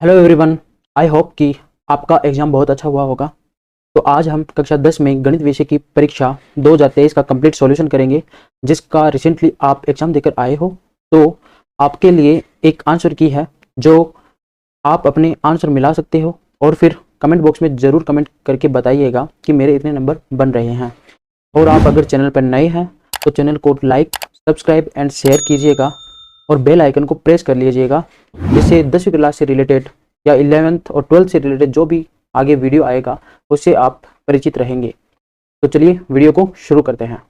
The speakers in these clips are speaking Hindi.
Hello everyone. आई होप कि आपका एग्ज़ाम बहुत अच्छा हुआ होगा। तो आज हम कक्षा 10 में गणित विषय की परीक्षा 2023 का कंप्लीट सॉल्यूशन करेंगे, जिसका रिसेंटली आप एग्ज़ाम देकर आए हो। तो आपके लिए एक आंसर की है जो आप अपने आंसर मिला सकते हो, और फिर कमेंट बॉक्स में ज़रूर कमेंट करके बताइएगा कि मेरे इतने नंबर बन रहे हैं। और आप अगर चैनल पर नए हैं तो चैनल को लाइक, सब्सक्राइब एंड शेयर कीजिएगा, और बेल आइकन को प्रेस कर लीजिएगा, जिससे 10वीं क्लास से रिलेटेड या 11th और 12th से रिलेटेड जो भी आगे वीडियो आएगा उससे आप परिचित रहेंगे। तो चलिए वीडियो को शुरू करते हैं।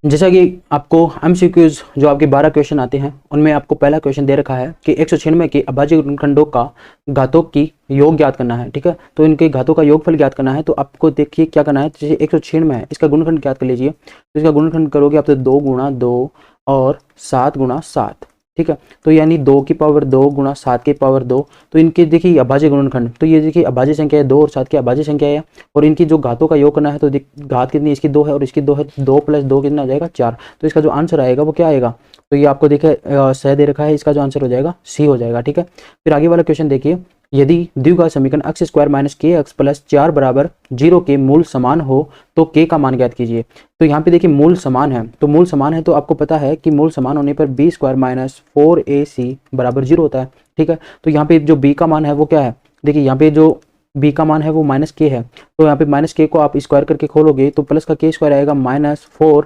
जैसा कि आपको एमसीक्यूज जो आपके 12 क्वेश्चन आते हैं, उनमें आपको पहला क्वेश्चन दे रखा है कि 196 के अभाज्य गुणनखंडों का घातों की योग ज्ञात करना है। ठीक है, तो इनके घातों का योगफल ज्ञात करना है। तो आपको देखिए क्या करना है, जैसे 196 है, इसका गुणनखंड ज्ञात कर लीजिए। तो इसका गुणनखंड करोगे आप तो 2 गुणा 2 और 7 गुणा 7। ठीक है, तो यानी 2 की पावर 2 गुणा 7 की पावर 2। तो इनके देखिए अभाज्य गुणनखंड, तो ये देखिए अभाज्य संख्या है 2 और 7 की अभाज्य संख्या है, और इनकी जो घातों का योग करना है। तो घात कितनी, इसकी 2 है और इसकी 2 है, 2 + 2 कितना हो जाएगा 4। तो इसका जो आंसर आएगा वो क्या आएगा, तो ये आपको देखिए सह दे रखा है, इसका जो आंसर हो जाएगा सी हो जाएगा। ठीक है, फिर आगे वाला क्वेश्चन देखिए, यदि द्विघात समीकरण x² - kx + 4 बराबर 0 के मूल समान हो तो k का मान ज्ञात कीजिए। तो यहाँ पे देखिए मूल समान है, तो मूल समान है तो आपको पता है कि मूल समान होने पर b² - 4ac बराबर 0 होता है। ठीक है, तो यहाँ पे जो b का मान है वो क्या है, देखिए यहाँ पे जो b का मान है वो -k है। तो यहाँ पे -k को आप स्क्वायर करके खोलोगे तो प्लस का k² आएगा -4।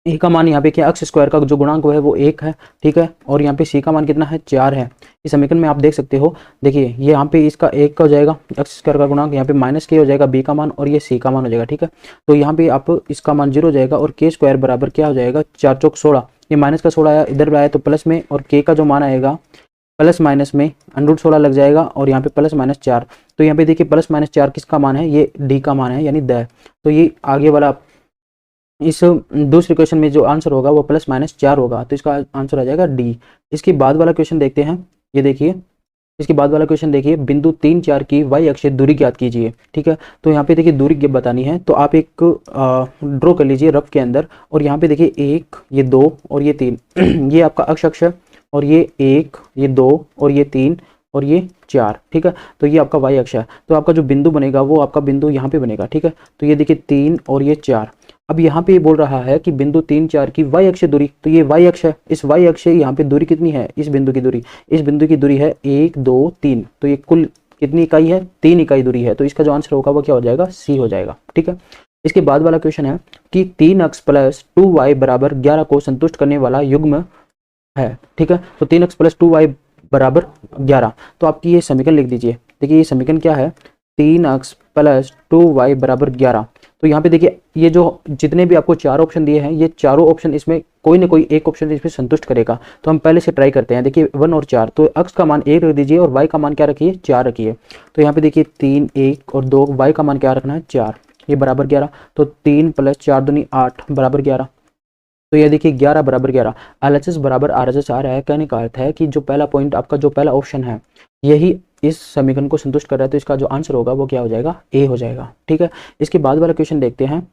ए का मान यहाँ पे क्या, x² का जो गुणांक है वो 1 है। ठीक है, और यहाँ पे सी का मान कितना है, 4 है। इस समीकरण में आप देख सकते हो, देखिए ये यहाँ पे इसका 1 का हो जाएगा x² का गुणांक, यहाँ पे -k हो जाएगा b का मान, और ये c का मान हो जाएगा। ठीक है, तो यहाँ पे आप इसका मान 0 हो जाएगा, और k² बराबर क्या हो जाएगा, 4 चौक 16। ये माइनस का 16 आया, इधर आया तो प्लस में, और k का जो मान आएगा प्लस माइनस में √16 लग जाएगा, और यहाँ पे +-4। तो यहाँ पे देखिए +-4 किसका मान है, ये d का मान है, यानी द। तो ये आगे वाला इस दूसरे क्वेश्चन में जो आंसर होगा वो +-4 होगा, तो इसका आंसर आ जाएगा डी। इसके बाद वाला क्वेश्चन देखते हैं, ये देखिए इसके बाद वाला क्वेश्चन देखिए, बिंदु 3, 4 की y अक्ष दूरी ज्ञात कीजिए। ठीक है, तो यहाँ पे देखिए दूरी बतानी है, तो आप एक ड्रॉ कर लीजिए रफ के अंदर, और यहाँ पे देखिए 1, ये 2 और ये 3 ये आपका अक्ष है, और ये 1, ये 2 और ये 3 और ये 4। ठीक है, तो ये आपका y अक्ष है। तो आपका जो बिंदु बनेगा वो आपका बिंदु यहाँ पे बनेगा। ठीक है, तो ये देखिए 3 और ये 4। अब यहाँ पे बोल रहा है कि बिंदु 3, 4 की y अक्ष दूरी, तो ये y अक्ष है, इस y अक्ष यहाँ पे दूरी कितनी है, इस बिंदु की दूरी, इस बिंदु की दूरी है 1, 2, 3। तो ये कुल कितनी इकाई है, 3 इकाई दूरी है। तो इसका जो आंसर होगा वो क्या हो जाएगा, सी हो जाएगा। ठीक है, इसके बाद वाला क्वेश्चन है कि 3x + 2y बराबर 11 को संतुष्ट करने वाला युग्म है। ठीक है, तो 3x + 2y बराबर 11। तो आपकी ये समीकरण लिख दीजिए। देखिए ये समीकरण क्या है, 3x + 2y बराबर 11। तो यहाँ पे देखिए ये जो जितने भी आपको 4 ऑप्शन दिए हैं, ये चारों ऑप्शन इसमें कोई ना कोई एक ऑप्शन इसमें संतुष्ट करेगा। तो हम पहले से ट्राई करते हैं। देखिए 1 और 4, तो x का मान 1 रख दीजिए, और y का मान क्या रखिए, 4 रखिए। तो यहाँ पे देखिए 3, 1 और 2, y का मान क्या रखना है, 4, ये बराबर 11। तो 3 + 4 दूनी 8 बराबर 11। तो ये देखिए 11 बराबर 11, LHS बराबर RHS आ रहा है। कहने का अर्थ है कि जो पहला पॉइंट आपका जो पहला ऑप्शन है यही इस समीकरण को संतुष्ट कर रहा है। तो इसका जो आंसर होगा वो क्या हो जाएगा, ए हो जाएगा। ठीक है, इसके बाद वाला क्वेश्चन देखते हैं।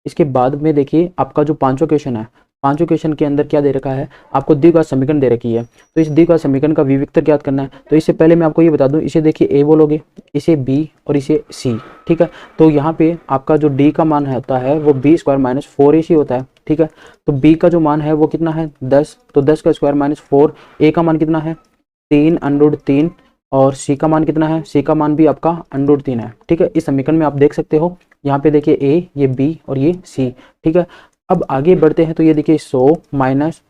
इसके बाद में देखिए आपका जो पांचवा क्वेश्चन है, पांचवें क्वेश्चन के अंदर क्या दे रखा है, आपको द्विघात समीकरण दे रखी है। तो इस द्विघात समीकरण का विविक्तर ज्ञात करना है। तो इससे पहले मैं आपको ये बता दूं, इसे देखिए ए बोलोगे, इसे बी और इसे सी। ठीक है, तो यहाँ पे आपका जो डी का मान होता है वो b² - 4ac होता है। ठीक है, तो b का जो मान है वो कितना है, 10। तो 10 का स्क्वायर -4। a का मान कितना है, 3 √3, और c का मान कितना है, c का मान भी आपका √3 है। ठीक है, इस समीकरण में आप देख सकते हो, यहाँ पे देखिए a, ये b और ये c। ठीक है, अब आगे बढ़ते हैं। तो ये देखिए 100 माइनस,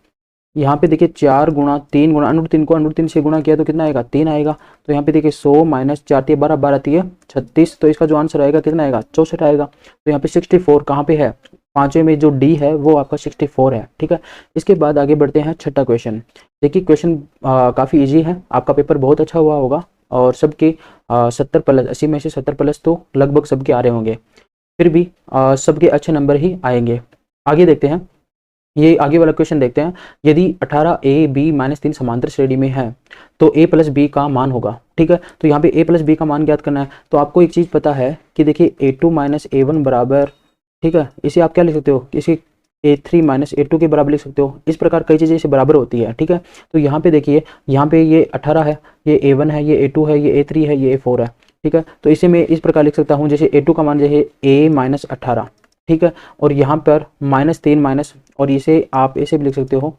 यहाँ पे देखिए 4 गुणा 3 गुणा √3 को √3 से गुणा किया तो कितना आएगा, 3 आएगा। तो यहाँ पे देखिए 100 - 4 × 12, 12 × 36। तो इसका जो आंसर आएगा कितना आएगा, 64 आएगा। तो यहाँ पे 64 कहाँ पे है, पांचवें में जो डी है वो आपका 64 है। ठीक है, इसके बाद आगे बढ़ते हैं छठा क्वेश्चन। देखिए क्वेश्चन काफ़ी ईजी है, आपका पेपर बहुत अच्छा हुआ होगा, और सबके 70 प्लस, 80 में से 70 प्लस तो लगभग सबके आ रहे होंगे। फिर भी सबके अच्छे नंबर ही आएंगे। आगे देखते हैं, ये आगे वाला क्वेश्चन देखते हैं। यदि 18a b - 3 समांतर श्रेणी में है तो a + b का मान होगा। ठीक है, तो यहाँ पे a + b का मान ज्ञात करना है। तो आपको एक चीज़ पता है कि देखिए a2 - a1 बराबर, ठीक है, इसे आप क्या लिख सकते हो, इसे A3 माइनस A2 के बराबर लिख सकते हो। इस प्रकार कई चीज़ें इसे बराबर होती है, ठीक है। तो यहाँ पे देखिए, यहाँ पे ये 18 है, ये A1 है, ये A2 है, ये A3 है, ये A4 है, ठीक है। तो इसे मैं इस प्रकार लिख सकता हूँ, जैसे A2 का मान जैसे A माइनस 18, ठीक है, और यहाँ पर -3 माइनस, और इसे आप ऐसे भी लिख सकते हो,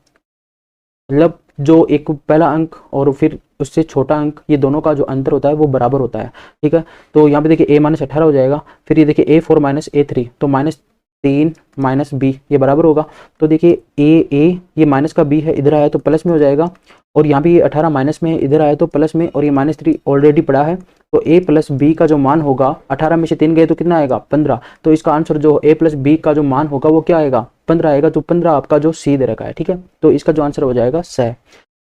मतलब जो एक पहला अंक और फिर उससे छोटा अंक, ये दोनों का जो अंतर होता है वो बराबर होता है, ठीक है। तो यहाँ पे देखिए A माइनस 18 हो जाएगा, फिर ये देखिए A4 माइनस A3, तो -3 माइनस B ये बराबर होगा। तो देखिए A ये माइनस का B है, इधर आया तो प्लस में हो जाएगा, और यहाँ पे ये 18 माइनस में है, इधर आया तो प्लस में, और ये -3 ऑलरेडी पड़ा है। तो A प्लस B का जो मान होगा, 18 में से 3 गए तो कितना आएगा 15। तो इसका आंसर जो A प्लस B का जो मान होगा वो क्या आएगा 15 आएगा। तो 15 आपका जो C दे रखा है, ठीक है। तो इसका जो आंसर हो जाएगा स।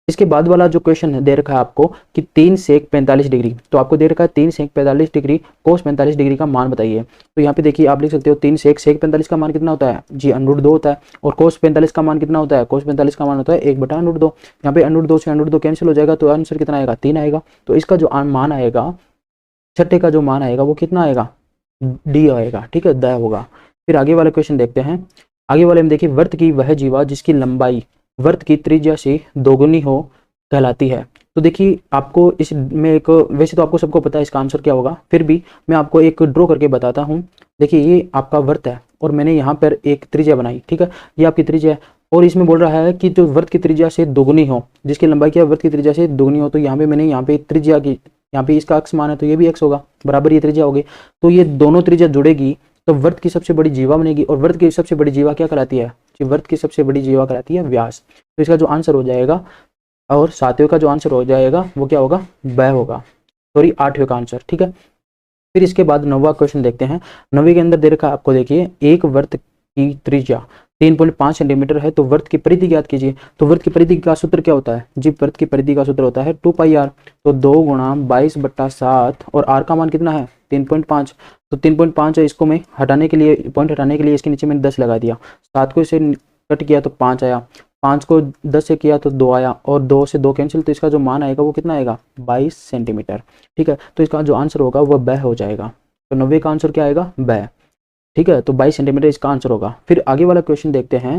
इसके बाद वाला जो क्वेश्चन दे रखा है आपको कि 3 सेक 45 डिग्री, तो आपको दे रखा है 3 सेक 45 डिग्री कोस 45 डिग्री का मान बताइए। तो यहाँ पे देखिए आप लिख सकते हो 3 सेक 45 का मान कितना होता है जी √2 होता है, और कोस 45 का मान कितना होता है, कोस 45 का मान होता है 1/√2। यहाँ पे √2 से √2 कैंसिल हो जाएगा, तो आंसर कितना आएगा 3 आएगा। तो इसका जो मान आएगा, छठे का जो मान आएगा वो कितना आएगा D आएगा, ठीक है, द होगा। फिर आगे वाला क्वेश्चन देखते हैं। आगे वाले में देखिए, वर्त की वह जीवा जिसकी लंबाई वर्त की त्रिज्या से दोगुनी हो कहलाती है। तो देखिए आपको इसमें एक, वैसे तो आपको सबको पता है इसका आंसर क्या होगा, फिर भी मैं आपको एक ड्रॉ करके बताता हूँ। देखिए ये आपका वर्त है और मैंने यहाँ पर एक त्रिज्या बनाई, ठीक है, ये आपकी त्रिज्या है, और इसमें बोल रहा है कि जो वर्त की त्रिज्या से दोगुनी हो, जिसकी लंबाई क्या वर्त की त्रिज्या से दोगुनी हो। तो यहाँ पे मैंने यहाँ पे त्रिज्या की, यहाँ पे इसका अक्ष मान है तो ये भी x होगा, बराबर ये त्रिज्या होगी। तो ये दोनों त्रिज्या जुड़ेगी तो वर्त की सबसे बड़ी जीवा बनेगी, और वर्त की सबसे बड़ी जीवा क्या कहलाती है, वर्त की सबसे बड़ी जीवा कहलाती है व्यास। तो इसका जो आंसर हो जाएगा, और 7वें का जो आंसर हो जाएगा वो क्या होगा, ब होगा, सॉरी 8वें का आंसर, ठीक है। फिर इसके बाद 9वां क्वेश्चन देखते हैं। 9वीं के अंदर दे रखा है आपको, देखिए एक वर्त की त्रिज्या 3.5 सेंटीमीटर है, तो वर्त की परिधि ज्ञात कीजिए। तो वर्त की परिधि का सूत्र क्या होता है जी, वर्त की परिधि का सूत्र होता है 2πr, तो 2 गुणा 22/7, और r का मान कितना है 3.5। तो 3.5 है, इसको मैं हटाने के लिए, पॉइंट हटाने के लिए इसके नीचे मैंने 10 लगा दिया, 7 को इसे कट किया तो 5 आया, 5 को 10 से किया तो 2 आया, और 2 से 2 कैंसिल, तो इसका जो मान आएगा वो कितना आएगा 22 सेंटीमीटर, ठीक है। तो इसका जो आंसर होगा वो ब हो जाएगा। तो 90 का आंसर क्या आएगा ब, ठीक है। तो 22 सेंटीमीटर इसका आंसर होगा। फिर आगे वाला क्वेश्चन देखते हैं।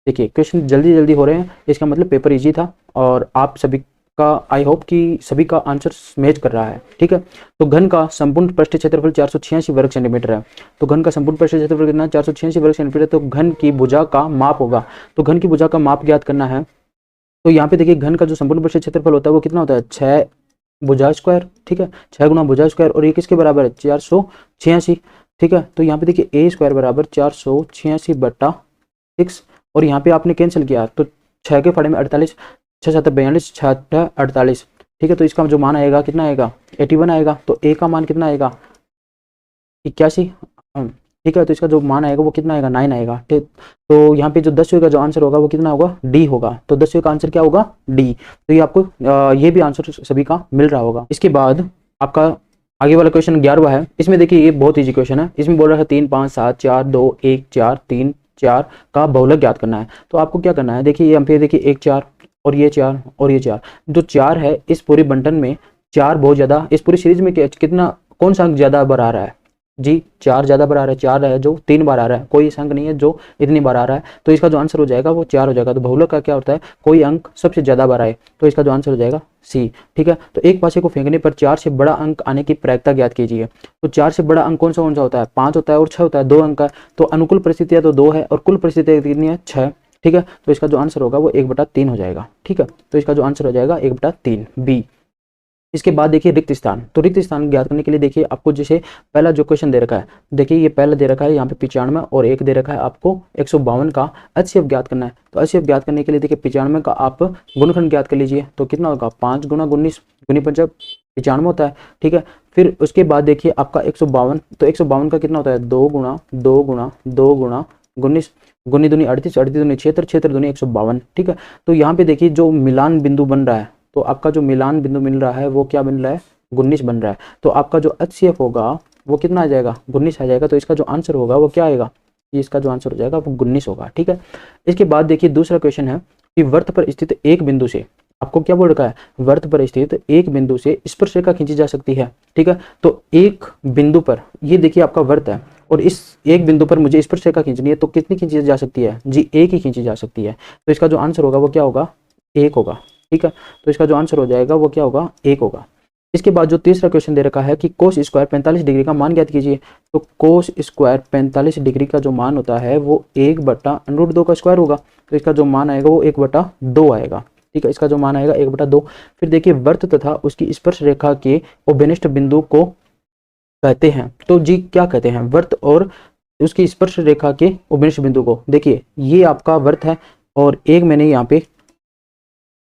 देखिए क्वेश्चन जल्दी जल्दी हो रहे हैं, इसका मतलब पेपर इजी था, और आप सभी का आई होप कि सभी का आंसर मैच कर रहा है, ठीक है। तो घन का संपूर्ण पृष्ठ क्षेत्रफल 486 वर्ग सेंटीमीटर है। तो घन का संपूर्ण पृष्ठ क्षेत्रफल कितना 486 वर्ग सेंटीमीटर, तो घन की भुजा का माप होगा। तो घन की भुजा का माप ज्ञात करना है। तो यहाँ पे देखिए घन का जो संपूर्ण पृष्ठ क्षेत्रफल होता है वो कितना होता है 6 भुजा स्क्वायर, ठीक है, 6 गुना भुजा स्क्वायर, और ये किसके बराबर है 486, ठीक है। तो यहाँ पे देखिए a स्क्वायर बराबर 486/6, और यहाँ पे आपने कैंसिल किया तो 6 के फाड़े में 48, 6 7 42, 6 8 48, ठीक है। तो इसका जो मान आएगा कितना आएगा 81 आएगा। तो a का मान कितना आएगा 81, ठीक है। तो इसका जो मान आएगा वो कितना आएगा 9 आएगा, ठीक। तो यहाँ पे जो 10वें का जो आंसर होगा वो कितना होगा D होगा। तो 10वें का आंसर क्या होगा D। तो ये आपको ये भी आंसर सभी का मिल रहा होगा। इसके बाद आपका आगे वाला क्वेश्चन 11वां है। इसमें देखिए ये बहुत इजी क्वेश्चन है। इसमें बोल रहा है 3 5 7 4 2 1 4 3 4 का बहुलक ज्ञात करना है। तो आपको क्या करना है, देखिए यहाँ पे देखिए 1 4 और ये 4 और ये 4, जो 4 है इस पूरे बंटन में 4 बहुत ज़्यादा, इस पूरी सीरीज में कितना कौन सा अंक ज़्यादा बार आ रहा है जी 4 ज़्यादा बार आ रहा है, 4 है जो 3 बार आ रहा है, कोई ऐसा अंक नहीं है जो इतनी बार आ रहा है। तो इसका जो आंसर हो जाएगा वो 4 हो जाएगा। तो बहुलक का क्या होता है, कोई अंक सबसे ज़्यादा बार आए, तो इसका जो आंसर हो जाएगा C, ठीक है। तो एक पासे को फेंकने पर 4 से बड़ा अंक आने की प्रायिकता ज्ञात कीजिए। तो 4 से बड़ा अंक कौन सा होता है 5 होता है, और 6 होता है, 2 अंक का। तो अनुकूल परिस्थितियाँ तो 2 है, और कुल परिस्थितियाँ कितनी है 6, ठीक है। तो इसका जो आंसर होगा वो 1/3 हो जाएगा, ठीक है। तो इसका जो आंसर हो जाएगा 1/3 B। इसके बाद देखिए रिक्त स्थान। तो रिक्त स्थान ज्ञात करने के लिए देखिए आपको जैसे पहला जो क्वेश्चन दे रखा है, देखिए ये पहला दे रखा है यहाँ पे 95, और एक दे रखा है आपको 152 का HCF ज्ञात करना है। तो HCF ज्ञात करने के लिए देखिए 95 का आप गुणनखंड ज्ञात कर लीजिए। तो कितना होगा 5 गुना 19 गुनी 5 95 होता है, ठीक है। फिर उसके बाद देखिए आपका 152, तो 152 का कितना होता है 2 गुना 2 गुना 2 गुना 19 गुनी दूनी 38 38 दूनी 76 76 दूनी 152, ठीक है। तो यहाँ पे देखिए जो मिलान बिंदु बन रहा है, तो आपका जो मिलान बिंदु मिल रहा है वो क्या बन रहा है 19 बन रहा है। तो आपका जो HCF होगा वो कितना आ जाएगा 19 आ जाएगा। तो इसका जो आंसर होगा वो क्या आएगा, इसका जो आंसर हो जाएगा वो 19 होगा, ठीक है। इसके बाद देखिए दूसरा क्वेश्चन है कि वर्त पर स्थित एक बिंदु से, आपको क्या बोल रखा है वर्त पर स्थित एक बिंदु से स्पर्शरेखा खींची जा सकती है, ठीक है। तो एक बिंदु पर, ये देखिए आपका वर्त है और इस एक बिंदु पर मुझे स्पर्शरेखा खींचनी है, तो कितनी खींची जा सकती है जी, एक ही खींची जा सकती है। तो इसका जो आंसर होगा वो क्या होगा, एक होगा। ठीक है, तो इसका जो आंसर हो जाएगा वो क्या होगा, एक होगा। इसके बाद जो तीसरा क्वेश्चन दे रखा है कि कोस स्क्वायर 45 डिग्री का मान ज्ञात कीजिए। तो कोस स्क्वायर 45 डिग्री का जो मान होता है वो 1/√2 का स्क्वायर होगा। तो इसका जो मान आएगा वो 1/2 आएगा। ठीक है, इसका जो मान आएगा 1/2। फिर देखिए वर्त तथा उसकी स्पर्श रेखा के उभयनिष्ठ बिंदु को कहते हैं। तो जी क्या कहते हैं, वर्त और उसकी स्पर्श रेखा के उभयनिष्ठ बिंदु को। देखिए ये आपका वर्त है और एक मैंने यहाँ पे,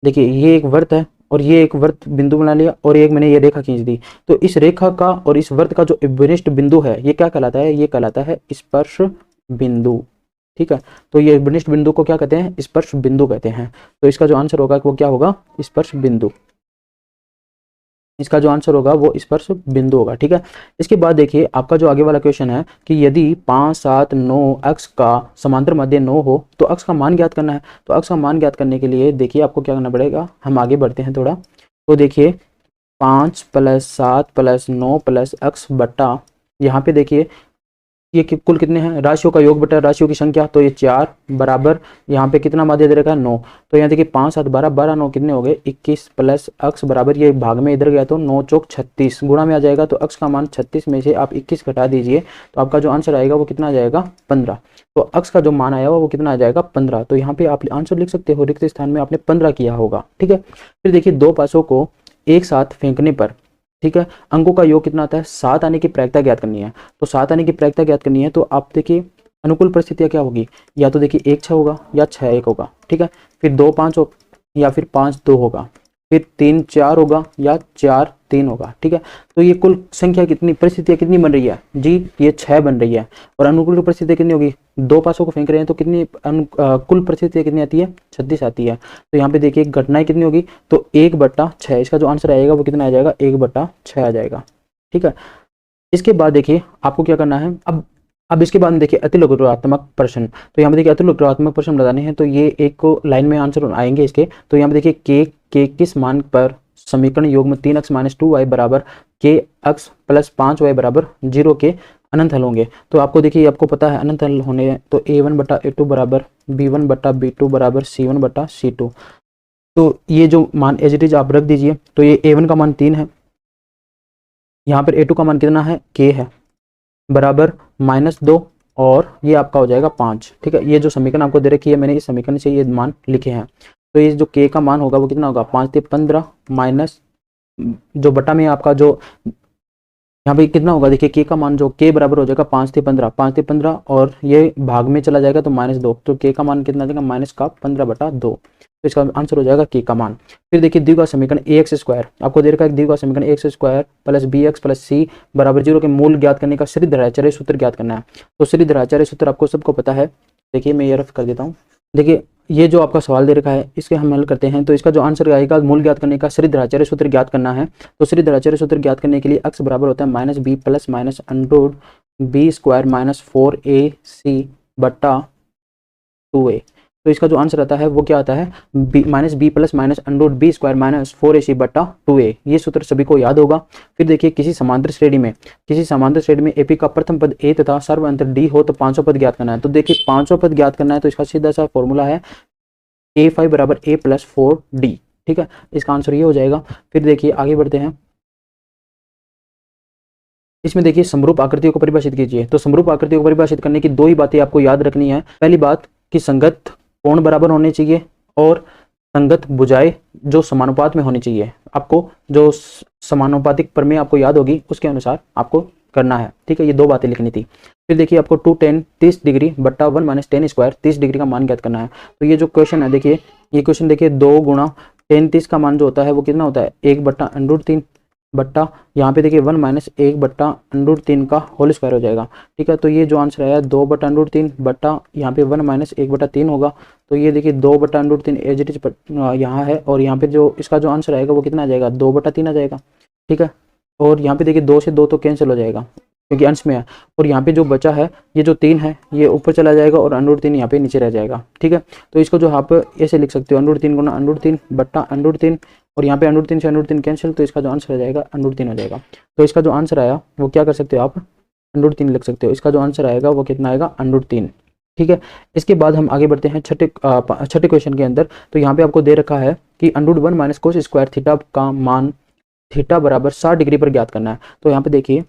देखिए ये एक वर्त है और ये एक वर्त बिंदु बना लिया और एक मैंने ये रेखा खींच दी। तो इस रेखा का और इस वर्त का जो उभयनिष्ठ बिंदु है ये क्या कहलाता है, ये कहलाता है स्पर्श बिंदु। ठीक है, तो ये उभयनिष्ठ बिंदु को क्या कहते हैं, स्पर्श बिंदु कहते हैं। तो इसका जो आंसर होगा वो क्या होगा, स्पर्श बिंदु। इसका जो आंसर होगा वो स्पर्श बिंदु होगा। ठीक है, इसके बाद देखिए आपका जो आगे वाला क्वेश्चन है कि यदि 5, 7, 9 अक्ष का समांतर मध्य 9 हो तो अक्ष का मान ज्ञात करना है। तो अक्ष का मान ज्ञात करने के लिए देखिए आपको क्या करना पड़ेगा, हम आगे बढ़ते हैं थोड़ा। तो देखिए 5 + 7 + 9 + अक्ष बट्टा, यहाँ पे देखिए ये कुल कितने हैं, राशियों का योग बटा राशियों की संख्या। तो ये 4 बराबर यहाँ पे कितना माध्य दे रखा है 9। तो यहाँ देखिए 5, 7, 12, 12, 9 कितने हो गए 21 प्लस अक्ष बराबर, ये भाग में इधर गया तो 9 चौक 36 गुणा में आ जाएगा। तो अक्ष का मान 36 में से आप 21 घटा दीजिए तो आपका जो आंसर आएगा वो कितना आ जाएगा 15। तो अक्ष का जो मान आया वो कितना आ जाएगा 15। तो यहाँ पे आप आंसर लिख सकते हो, रिक्त स्थान में आपने 15 किया होगा। ठीक है, फिर देखिए दो पासों को एक साथ फेंकने पर, ठीक है, अंकों का योग कितना आता है, 7 आने की प्रायिकता ज्ञात करनी है। तो 7 आने की प्रायिकता ज्ञात करनी है तो आप देखिए अनुकूल परिस्थितियां क्या होगी, या तो देखिए 1 6 होगा या 6 1 होगा। ठीक है, फिर 2 5 हो या फिर 5 2 होगा, फिर 3 4 होगा या 4 3 होगा। ठीक है, तो ये कुल संख्या कितनी, परिस्थितियां कितनी बन रही है जी, ये 6 बन रही है। और अनुकूल परिस्थिति कितनी होगी, 2 पासों को फेंक रहे हैं तो कितनी कुल परिस्थितियां कितनी आती है 36 आती है। तो यहाँ पे देखिए घटनाएं कितनी होगी, तो 1/6। इसका जो आंसर आएगा वो कितना आ जाएगा 1/6 आ जाएगा। ठीक है, इसके बाद देखिए आपको क्या करना है, अब इसके बाद में देखिए अतिलघुत्वात्मक प्रश्न। तो यहाँ पे देखिए अतिलघुत्वात्मक प्रश्न लगाने हैं तो ये एक को लाइन में आंसर आएंगे इसके। तो यहाँ पे देखिए के किस मान पर समीकरण योग में 3x - 2y बराबर kx + 5y बराबर 0 के अनंत हल होंगे। तो आपको देखिए आपको पता है अनंत हल होने हैं। तो a1/a2 बराबर b1/b2 बराबर c1/c2। तो ये जो मान एज इट इज आप रख दीजिए। तो ये a1 का मान 3 है, यहाँ पर a2 का मान कितना है k है बराबर -2 और ये आपका हो जाएगा 5। ठीक है, ये जो समीकरण आपको दे रखी है मैंने इस समीकरण से ये मान लिखे हैं। तो ये जो k का मान होगा वो कितना होगा 5 × 15 माइनस जो बटा में आपका जो यहाँ पे कितना होगा, देखिए k का मान जो k बराबर हो जाएगा 5 × 15, 5 × 15 और ये भाग में चला जाएगा तो -2। तो k का मान कितना देगा -15/2। तो इसका आंसर हो जाएगा k का मान। फिर देखिए द्विघात समीकरण ax² आपको दे रखा है, द्विघात समीकरण ax² + bx + c बराबर 0 के मूल ज्ञात करने का श्रीधराचार्य सूत्र ज्ञात करना है। तो श्रीधराचार्य सूत्र आपको सबको पता है। देखिए मैं ये रफ कर देता हूँ। देखिए ये जो आपका सवाल दे रखा है इसके हम हल करते हैं। तो इसका जो आंसर आएगा मूल ज्ञात करने का श्रीधराचार्य सूत्र ज्ञात करना है। तो श्रीधराचार्य सूत्र ज्ञात करने के लिए x बराबर होता है -b + -√b² - 4ac/2a। तो इसका जो आंसर आता है वो क्या आता है -b + -√b² - 4ac/2a। ये सूत्र सभी को याद होगा। फिर देखिए किसी समांतर श्रेणी में एपी का प्रथम पद a तथा सर्व अंतर d हो तो 500 पद ज्ञात करना है। तो देखिए 500 पद ज्ञात करना है तो इसका सीधा सा फॉर्मूला है a5 बराबर a + 4d। ठीक है, इसका आंसर ये हो जाएगा। फिर देखिए आगे बढ़ते हैं। इसमें देखिए समरूप आकृतियों को परिभाषित कीजिए। तो समरूप आकृतियों को परिभाषित करने की दो ही बातें आपको याद रखनी है। पहली बात कि संगत कोण बराबर होने चाहिए और संगत भुजाएं जो समानुपात में होनी चाहिए। आपको जो समानुपातिक प्रमेय आपको याद होगी उसके अनुसार आपको करना है। ठीक है, ये दो बातें लिखनी थी। फिर देखिए आपको 2 tan 30 डिग्री बट्टा 1 - tan स्क्वायर 30 डिग्री का मान ज्ञात करना है। तो ये जो क्वेश्चन है देखिए, ये क्वेश्चन देखिए 2 × tan 30 का मान जो होता है वो कितना होता है 1/√3 बट्टा यहाँ पे देखिए 1 - 1/√3 का होल स्क्वायर हो जाएगा। ठीक है, तो ये जो आंसर आया 2/√3 बट्टा यहाँ पे 1 - 1/3 होगा। तो ये देखिए 2/√3 एज इट इज यहाँ है और यहाँ पे जो इसका जो आंसर आएगा वो कितना आ जाएगा 2/3 आ जाएगा। ठीक है, और यहाँ पे देखिए 2 से 2 तो कैंसिल हो जाएगा क्योंकि अंश में है। और यहाँ पे जो बचा है ये जो 3 है ये ऊपर चला जाएगा और √3 यहाँ पे नीचे रह जाएगा। ठीक है, तो इसको जो आप ऐसे लिख सकते हो √3 × √3 बट्टा √3 और यहाँ पे √3 से √3 कैंसिल। तो इसका जो आंसर आ जाएगा √3 हो जाएगा। तो इसका जो आंसर आया वो क्या कर सकते हो आप √3 लिख सकते हो। इसका जो आंसर आएगा वो कितना आएगा, √3। ठीक है, इसके बाद हम आगे बढ़ते हैं छठे क्वेश्चन के अंदर। तो यहाँ पे आपको दे रखा है कि √1 माइनस कोस स्क्वायर थीटा का मान थीटा बराबर 60 डिग्री पर ज्ञात करना है। तो यहाँ पे देखिए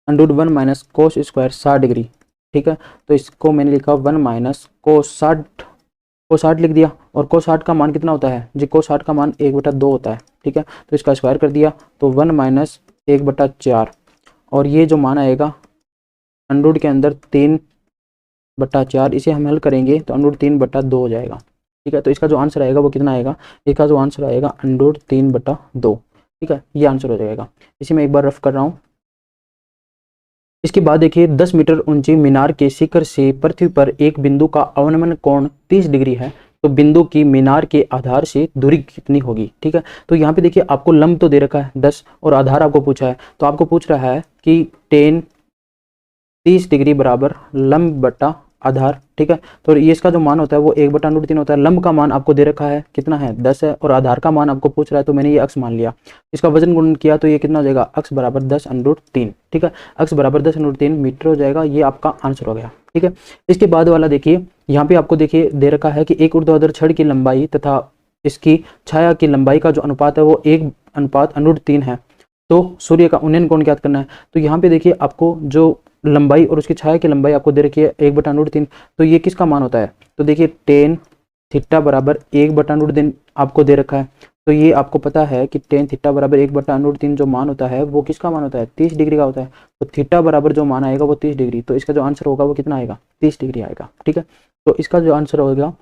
√1 माइनस कोस स्क्वायर 60 डिग्री, ठीक है, तो इसको मैंने लिखा 1 माइनस कोस 60 लिख दिया। और कोस 60 का मान कितना होता है जी, कोस 60 का मान 1/2 होता है। ठीक है, तो इसका स्क्वायर कर दिया तो 1 माइनस 1/4, और ये जो मान आएगा √ के अंदर 3/4, इसे हम हल करेंगे तो √3/2 हो जाएगा। ठीक है, तो इसका जो आंसर आएगा वो कितना आएगा, इसका जो आंसर आएगा √3/2। ठीक है, ये आंसर हो जाएगा। इसे मैं एक बार रफ कर रहा हूँ। इसके बाद देखिए 10 मीटर ऊंची मीनार के शिखर से पृथ्वी पर एक बिंदु का अवनमन कोण 30 डिग्री है, तो बिंदु की मीनार के आधार से दूरी कितनी होगी। ठीक है, तो यहाँ पे देखिए आपको लंब तो दे रखा है 10 और आधार आपको पूछा है, तो आपको पूछ रहा है कि 30 डिग्री बराबर लंब बटा आधार। ठीक है, तो ये इसका जो मान होता है वो 1/√3 होता है। लंब का मान आपको दे रखा है कितना है, 10 है, और आधार का मान आपको पूछ रहा है, तो मैंने ये अक्ष मान लिया। इसका वजन गुणन किया तो ये कितना हो जाएगा, अक्ष बराबर 10√3। ठीक है, अक्ष बराबर 10√3 मीटर हो जाएगा। ये आपका आंसर हो गया। ठीक है, इसके बाद वाला देखिए, यहाँ पे आपको देखिए दे रखा है कि एक ऊर्ध्वाधर छड़ की लंबाई तथा इसकी छाया की लंबाई का जो अनुपात है वो 1:√3 है। तो सूर्य का उन्नयन कोण ज्ञात करना है। तो यहाँ पे देखिए आपको जो लंबाई और उसकी छाया की लंबाई आपको दे रखी है 1/√3, तो ये किसका मान होता है, तो देखिए tan थीटा बराबर 1/√3 आपको दे रखा है। तो ये आपको पता है कि tan थीटा बराबर 1/√3 जो मान होता है वो किसका मान होता है, 30 डिग्री का होता है। तो थीटा बराबर जो मान आएगा वो 30 डिग्री, तो इसका जो आंसर होगा वो कितना आएगा, 30 डिग्री आएगा। ठीक है, तो इसका जो आंसर होगा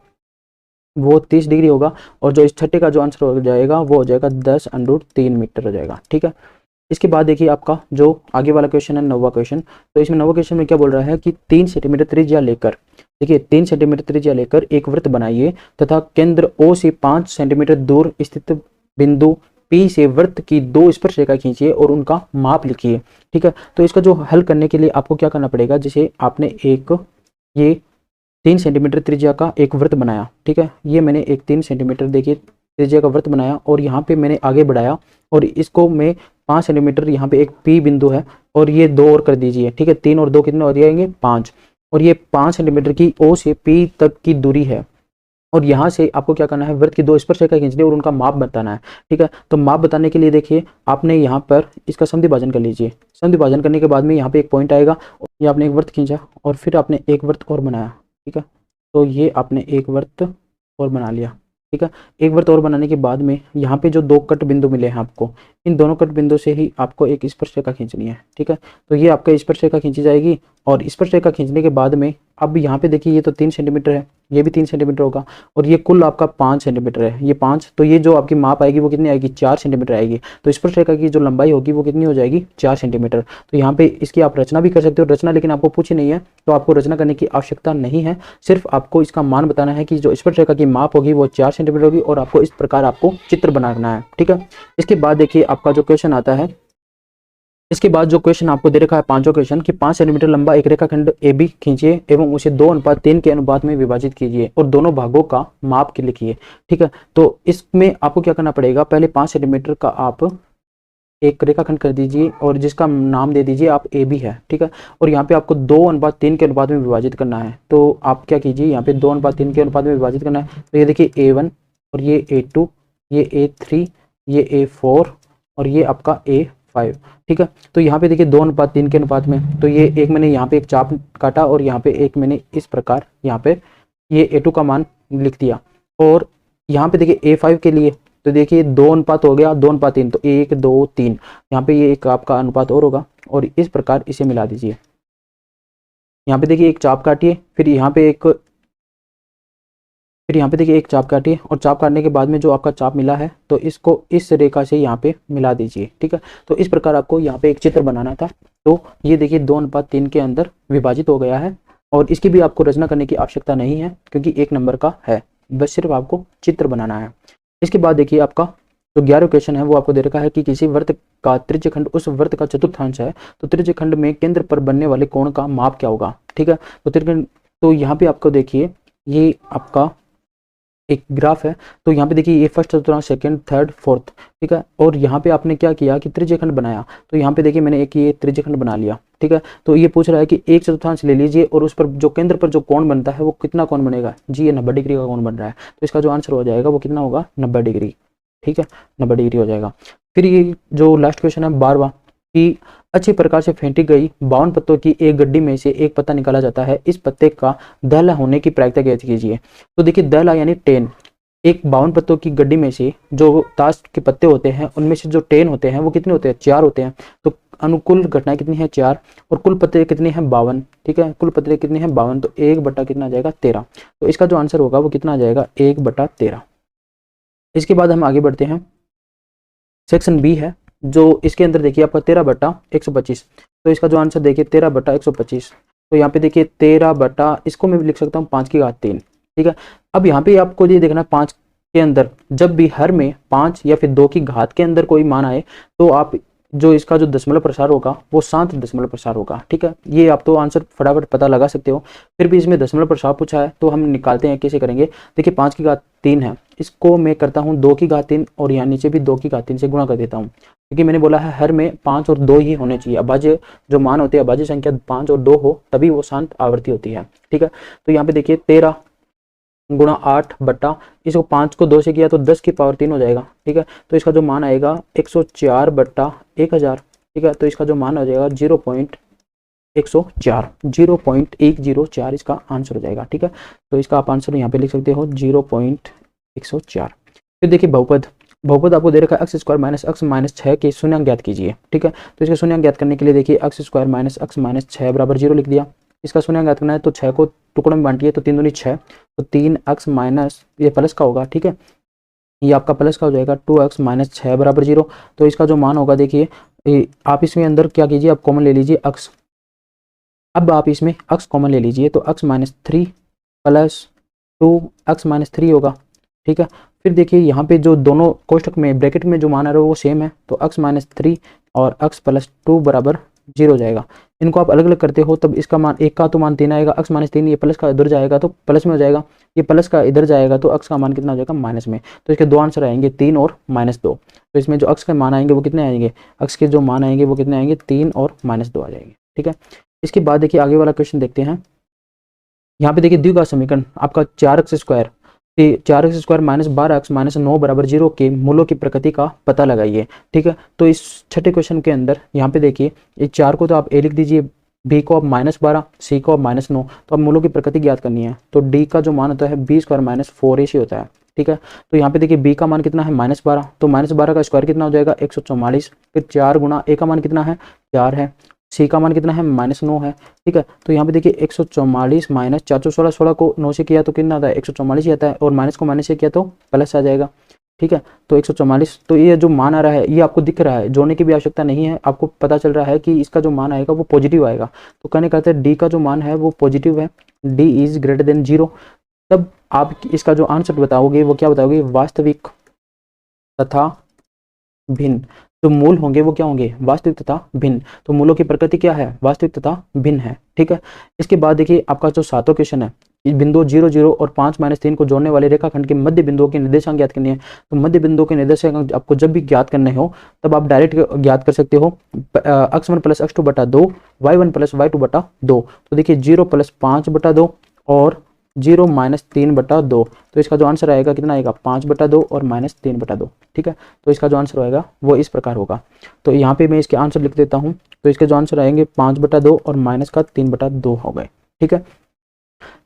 वो 30 डिग्री होगा, और जो इस छठे का जो आंसर हो जाएगा वो हो जाएगा 10√3 मीटर हो जाएगा। ठीक है, इसके बाद देखिए आपका जो आगे वाला क्वेश्चन है 9वां क्वेश्चन। तो इसमें 9वां क्वेश्चन में क्या बोल रहा है कि 3 सेंटीमीटर त्रिज्या लेकर, देखिए 3 सेंटीमीटर त्रिज्या लेकर एक वृत्त बनाइए तथा केंद्र O से 5 सेंटीमीटर दूर स्थित बिंदु P से वृत्त की 2 स्पर्शरेखा खींचिए और उनका माप लिखिए। ठीक है, तो इसका जो हल करने के लिए आपको क्या करना पड़ेगा, जैसे आपने ये 3 सेंटीमीटर त्रिज्या का एक वृत्त बनाया। ठीक है, ये मैंने एक 3 सेंटीमीटर देखिए त्रिज्या का वृत्त बनाया, और यहाँ पे मैंने आगे बढ़ाया, और इसको मैं 5 सेंटीमीटर, यहाँ पे एक P बिंदु है, और ये 2 और कर दीजिए। ठीक है, 3 और 2 कितने हो जाएंगे, 5, और ये 5 सेंटीमीटर की O से P तक की दूरी है, और यहाँ से आपको क्या करना है, वृत्त की 2 स्पर्शरेखा खींचनी और उनका माप बताना है। ठीक है, तो माप बताने के लिए देखिए आपने यहाँ पर इसका समद्वि भाजन कर लीजिए। समद्वि भाजन करने के बाद में यहाँ पे एक पॉइंट आएगा, ये आपने एक वृत्त खींचा और फिर आपने एक वृत्त और बनाया। ठीक है, तो ये आपने एक वृत्त और बना लिया। ठीक है, एक वृत्त और बनाने के बाद में यहाँ पे जो 2 कट बिंदु मिले हैं आपको, इन दोनों कट बिंदु से ही आपको एक स्पर्शरेखा खींचनी है। ठीक है, तो ये आपका स्पर्शरेखा खींची जाएगी, और स्पर्शरेखा खींचने के बाद में अब यहाँ पे देखिए ये तो 3 सेंटीमीटर है, ये भी 3 सेंटीमीटर होगा, और ये कुल आपका 5 सेंटीमीटर है, ये 5, तो ये जो आपकी माप आएगी वो कितनी आएगी, 4 सेंटीमीटर आएगी। तो स्पर्शरेखा की जो लंबाई होगी वो कितनी हो जाएगी, 4 सेंटीमीटर। तो यहाँ पे इसकी आप रचना भी कर सकते हो, रचना लेकिन आपको पूछी नहीं है, तो आपको रचना करने की आवश्यकता नहीं है, सिर्फ आपको इसका मान बताना है कि जो स्पर्शरेखा की माप होगी वो 4 सेंटीमीटर होगी, और आपको इस प्रकार आपको चित्र बनाना है। ठीक है, इसके बाद देखिए आपका जो क्वेश्चन आता है, इसके बाद जो क्वेश्चन आपको दे रखा है 5वां क्वेश्चन कि 5 सेंटीमीटर लंबा एक रेखाखंड AB खींचिए एवं उसे 2:3 के अनुपात में विभाजित कीजिए और दोनों भागों का माप के लिखिए। ठीक है, तो इसमें आपको क्या करना पड़ेगा, पहले 5 सेंटीमीटर का आप एक रेखाखंड कर दीजिए और जिसका नाम दे दीजिए आप AB है। ठीक है, और यहाँ पे आपको 2:3 के अनुपात में विभाजित करना है। तो आप क्या कीजिए, यहाँ पे 2:3 के अनुपात में विभाजित करना है। तो ये देखिए A1 और ये A2, ये A3, ये A4 और ये आपका A5। ठीक है, तो यहाँ पे देखिए 2:3 के अनुपात में, तो ये एक मैंने यहाँ पे एक चाप काटा और यहाँ पे एक मैंने इस प्रकार यहाँ पे ये A2 का मान लिख दिया, और यहाँ पे देखिए A5 के लिए तो देखिए 2 अनुपात हो गया, 2:3, तो 1 2 3, यहाँ पे ये एक आपका अनुपात और होगा, और इस प्रकार इसे मिला दीजिए। यहाँ पे देखिए एक चाप काटिए, फिर यहाँ पे देखिए एक चाप काटिए, और चाप काटने के बाद में जो आपका चाप मिला है तो इसको इस रेखा से यहाँ पे मिला दीजिए। ठीक है, तो इस प्रकार आपको यहाँ पे एक चित्र बनाना था। तो ये देखिए 2:3 के अंदर विभाजित हो गया है, और इसकी भी आपको रचना करने की आवश्यकता नहीं है क्योंकि 1 नंबर का है, बस सिर्फ आपको चित्र बनाना है। इसके बाद देखिए आपका जो 11वां क्वेश्चन है वो आपको दे रखा है कि किसी वृत्त का त्रिज्यखंड उस वृत्त का चतुर्थांश है, तो त्रिज्यखंड में केंद्र पर बनने वाले कोण का माप क्या होगा। ठीक है, तो यहाँ पे आपको देखिए ये आपका एक ग्राफ है। तो यहाँ पे देखिए ये फर्स्ट चतुर्थांश, सेकंड, थर्ड, फोर्थ, ठीक है। और यहाँ पे आपने क्या किया कि त्रिज्यखंड बनाया। तो यहाँ पे देखिए मैंने एक ये त्रिज्यखंड बना लिया, ठीक है। तो ये पूछ रहा है कि एक चतुर्थांश ले लीजिए और उस पर जो केंद्र पर जो कोण बनता है वो कितना कोण बनेगा जी, ये 90 डिग्री का कोण बन रहा है। तो इसका जो आंसर हो जाएगा वो कितना होगा, 90 डिग्री, ठीक है, 90 डिग्री हो जाएगा। फिर ये जो लास्ट क्वेश्चन है 12वां, कि अच्छी प्रकार से फेंटी गई 52 पत्तों की एक गड्डी में से एक पत्ता निकाला जाता है, इस पत्ते का दहला होने की प्रायिकता ज्ञात कीजिए। तो देखिए दहला यानी 10, एक 52 पत्तों की गड्डी में से जो ताश के पत्ते होते हैं उनमें से जो 10 होते हैं वो कितने होते हैं, 4 होते हैं। तो अनुकूल घटनाएं कितनी है, 4, और कुल पत्ते कितने हैं, 52, ठीक है, कुल पत्ते कितने हैं, 52। तो 1 बटा कितना आ जाएगा, 13। तो इसका जो आंसर होगा वो कितना आ जाएगा, 1 बटा 13। इसके बाद हम आगे बढ़ते हैं, सेक्शन बी है, जो इसके अंदर देखिए आपका 13 बटा 125। तो इसका जो आंसर देखिए 13 बटा 125। तो यहाँ पे देखिए 13 बटा, इसको मैं लिख सकता हूँ 5 की घात 3, ठीक है। अब यहाँ पे आपको ये देखना है 5 के अंदर जब भी हर में 5 या फिर 2 की घात के अंदर कोई मान आए तो आप जो इसका जो दशमलव प्रसार होगा वो शांत दशमलव प्रसार होगा, ठीक है। ये आप तो आंसर फटाफट पता लगा सकते हो। फिर भी इसमें दशमलव प्रसार पूछा है तो हम निकालते हैं, कैसे करेंगे। देखिए 5 की घात 3 है, इसको मैं करता हूँ 2 की घात 3 और यहाँ नीचे भी 2 की घात 3 से गुणा कर देता हूँ, क्योंकि मैंने बोला है हर में 5 और 2 ही होने चाहिए। अभाज्य जो मान होते हैं, अभाज्य संख्या 5 और 2 हो तभी वो शांत आवर्ती होती है, ठीक है। तो यहाँ पे देखिए 13 गुणा 8 बटा, इसको 5 को 2 से किया तो 10 की पावर 3 हो जाएगा, ठीक है। तो इसका जो मान आएगा 104 बटा 1000, ठीक है। तो इसका जो मान हो जाएगा 0.104 इसका आंसर हो जाएगा, ठीक है। तो इसका आप आंसर यहाँ पे लिख सकते हो 0.104। फिर देखिए बहुपद, बहुपद आपको दे रखा है x² माइनस 6 के शून्यांक ज्ञात कीजिए, ठीक है। तो इसका शून्यांक ज्ञात करने के लिए देखिए x² माइनस 6 बराबर 0 लिख दिया। इसका शून्यांक ज्ञात करना है तो 6 को टुकड़ों में बांटिए तो 3 दूनी 6, तो 3x माइनस, ये प्लस का होगा, ठीक है, ये आपका प्लस का हो जाएगा 2x माइनस 6 बराबर 0। तो इसका जो मान होगा देखिए आप इसमें अंदर क्या कीजिए, आप कॉमन ले लीजिए x। अब आप इसमें x कॉमन ले लीजिए तो x minus 3 plus 2x minus 3 होगा, ठीक है। फिर देखिए यहाँ पे जो दोनों कोष्ठक में ब्रैकेट में जो मान आ रहा है वो सेम है, तो x माइनस 3 और x प्लस 2 बराबर 0 हो जाएगा। इनको आप अलग अलग करते हो तब इसका मान, एक का तो मान 3 आएगा, x माइनस 3, ये प्लस का इधर जाएगा तो प्लस में हो जाएगा, ये प्लस का इधर जाएगा तो x का मान कितना हो जाएगा, माइनस में। तो इसके दो आंसर आएंगे 3 और -2। तो इसमें जो x के मान आएंगे वो कितने आएंगे, x के जो मान आएंगे वो कितने आएंगे, 3 और -2 आ जाएंगे, ठीक है। इसके बाद देखिए आगे वाला क्वेश्चन देखते हैं। यहाँ पे देखिए द्विघात समीकरण आपका 4x² माइनस 12x माइनस 9 बराबर 0 के मूलों की प्रकृति का पता लगाइए, ठीक है। तो इस छठे क्वेश्चन के अंदर यहाँ पे देखिए ये 4 को तो आप a लिख दीजिए, b को आप -12, c को आप -9, तो अब मूलों की प्रकृति ज्ञात करनी है। तो d का जो मान होता है b² माइनस 4ac होता है, ठीक है। तो यहाँ पे देखिए b का मान कितना है, -12, तो -12 का स्क्वायर कितना हो जाएगा, 144। फिर 4 गुणा a का मान कितना है, 4 है, c का मान कितना है, -9 है, ठीक है। तो यहाँ पे देखिए 144 माइनस 416, 16 को 9 से किया तो कितना आता है, 144 ही आता है, और माइनस को माइनस से किया तो प्लस आ जाएगा, ठीक है। तो 144, तो ये जो मान आ रहा है ये आपको दिख रहा है, जोड़ने की भी आवश्यकता नहीं है, आपको पता चल रहा है कि इसका जो मान आएगा वो पॉजिटिव आएगा। तो कहने का है डी का जो मान है वो पॉजिटिव है, डी इज ग्रेटर देन 0। तब आप इसका जो आंसर बताओगे वो क्या बताओगे, वास्तविक तथा भिन्न। जो मूल होंगे वो क्या होंगे, वास्तविक तथा भिन्न। तो मूलों की प्रकृति क्या है, वास्तविक तथा भिन्न है, ठीक है। इसके बाद देखिए आपका जो 7वां क्वेश्चन है, बिंदु 0 0 और 5-3 को जोड़ने वाले रेखाखंड के मध्य बिंदुओं के निर्देशांक ज्ञात करनी है। तो मध्य बिंदुओं के निर्देशांक आपको जब भी ज्ञात करने हो तब आप डायरेक्ट ज्ञात कर सकते हो, x1 प्लस x2 बटा 2, y1 प्लस y2 बटा 2। तो देखिए 0 प्लस 5 बटा 2 और 0 माइनस 3 बटा 2। तो इसका जो आंसर आएगा कितना आएगा, 5 बटा 2 और माइनस 3 बटा 2, ठीक है। तो इसका जो आंसर आएगा वो इस प्रकार होगा। तो यहाँ पे मैं इसके आंसर लिख देता हूँ। तो इसके जो आंसर आएंगे 5 बटा 2 और माइनस का 3 बटा 2 हो गए, ठीक है।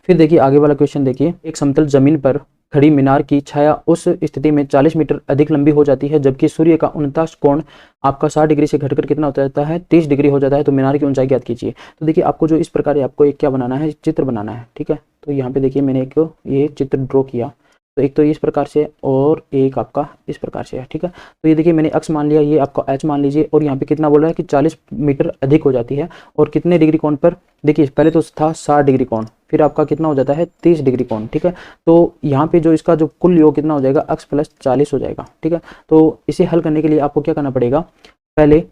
फिर देखिए आगे वाला क्वेश्चन देखिए, एक समतल जमीन पर खड़ी मीनार की छाया उस स्थिति में 40 मीटर अधिक लंबी हो जाती है, जबकि सूर्य का 49 कोण आपका 60 डिग्री से घटकर कितना हो जाता है, 30 डिग्री हो जाता है। तो मीनार की ऊंचाई ज्ञात कीजिए। तो देखिए आपको जो इस प्रकार आपको एक क्या बनाना है, चित्र बनाना है, ठीक है। तो यहाँ पे देखिए मैंने एक ये चित्र ड्रॉ किया, तो एक तो इस प्रकार से और एक आपका इस प्रकार से है, ठीक है। तो ये देखिए मैंने x मान लिया, ये आपका h मान लीजिए, और यहाँ पे कितना बोल रहा है कि 40 मीटर अधिक हो जाती है, और कितने डिग्री कोण पर, देखिए पहले तो था 60 डिग्री कोण, फिर आपका कितना हो जाता है 30 डिग्री कोण, ठीक है। तो यहाँ पे जो इसका जो कुल योग कितना हो जाएगा, x प्लस 40 हो जाएगा, ठीक है। तो इसे हल करने के लिए आपको क्या करना पड़ेगा, पहले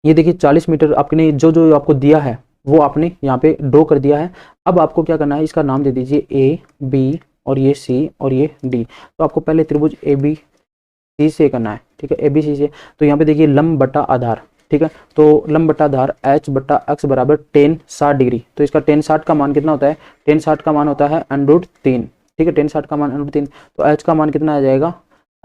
ये देखिए 40 मीटर आपने जो आपको दिया है वो आपने यहाँ पे ड्रॉ कर दिया है। अब आपको क्या करना है, इसका नाम दे दीजिए A B और ये सी और ये डी। तो आपको पहले त्रिभुज ए बी सी से करना है, ठीक है, ए बी सी से। तो यहाँ पे देखिए लंब बटा आधार, ठीक है, तो लंब बटा आधार h बटा x बराबर टेन 60 डिग्री। तो इसका टेन 60 का मान कितना होता है, टेन 60 का मान होता है √3, ठीक है, टेन 60 का मान √3। तो h का मान कितना आ जाएगा,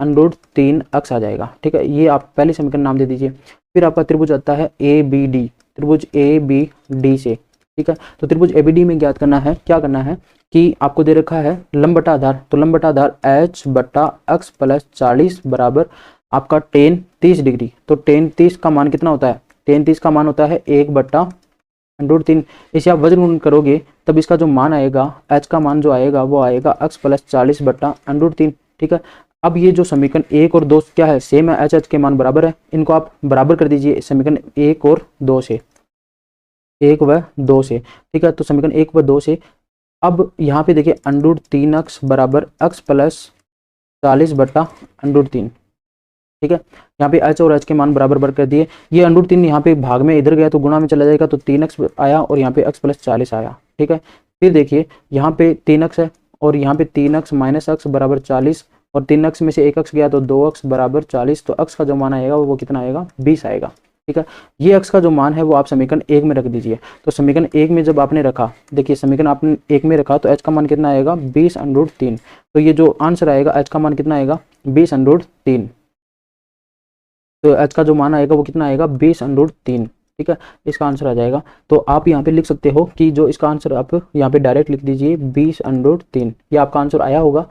√3x आ जाएगा, ठीक है। ये आप पहले समीकरण नाम दे दीजिए। फिर आपका त्रिभुज आता है ए बी डी, त्रिभुज ए बी डी से, ठीक है। तो त्रिभुज ए बी डी में ज्ञात करना है, क्या करना है कि आपको दे रखा है लंब बटा आधार, तो लंब बटा आधार h बटा x प्लस 40 बराबर आपका टेन 30 डिग्री। तो टेन 30 का मान कितना होता है, टेन 30 का मान होता है 1/√3। इसे आप वज्र गुणन करोगे तब इसका जो मान आएगा, h का मान जो आएगा वो आएगा x प्लस 40/√3, ठीक है। अब ये जो समीकरण 1 और 2 क्या है, सेम है, h के मान बराबर है, इनको आप बराबर कर दीजिए समीकरण 1 और 2 से, 1 व 2 से, ठीक है। तो समीकरण 1 व 2 से अब यहाँ पे देखिए √3x बराबर x प्लस 40/√3, ठीक है। यहाँ पे h और h के मान बराबर कर दिए। ये √3 यहाँ पे भाग में इधर गया तो गुणा में चला जाएगा, तो 3x आया और यहाँ पे x प्लस 40 आया, ठीक है। फिर देखिए यहाँ पे 3x है और यहाँ पे 3x माइनस x बराबर 40, और 3x में से 1x गया तो 2x बराबर 40। तो x का जो मान आएगा वो कितना आएगा, 20 आएगा, ठीक है। ये x का जो मान है वो आप समीकरण 1 में रख दीजिए। तो समीकरण 1 में जब आपने रखा, देखिए समीकरण आपने 1 में रखा तो h का मान कितना आएगा, 20√3। तो ये जो आंसर आएगा h का मान कितना आएगा, 20√3। तो h का जो मान आएगा वो कितना आएगा, 20√3, ठीक है, इसका आंसर आ जाएगा। तो आप यहाँ पे लिख सकते हो कि जो इसका आंसर आप यहाँ पे डायरेक्ट लिख दीजिए 20√3, ये आपका आंसर आया होगा।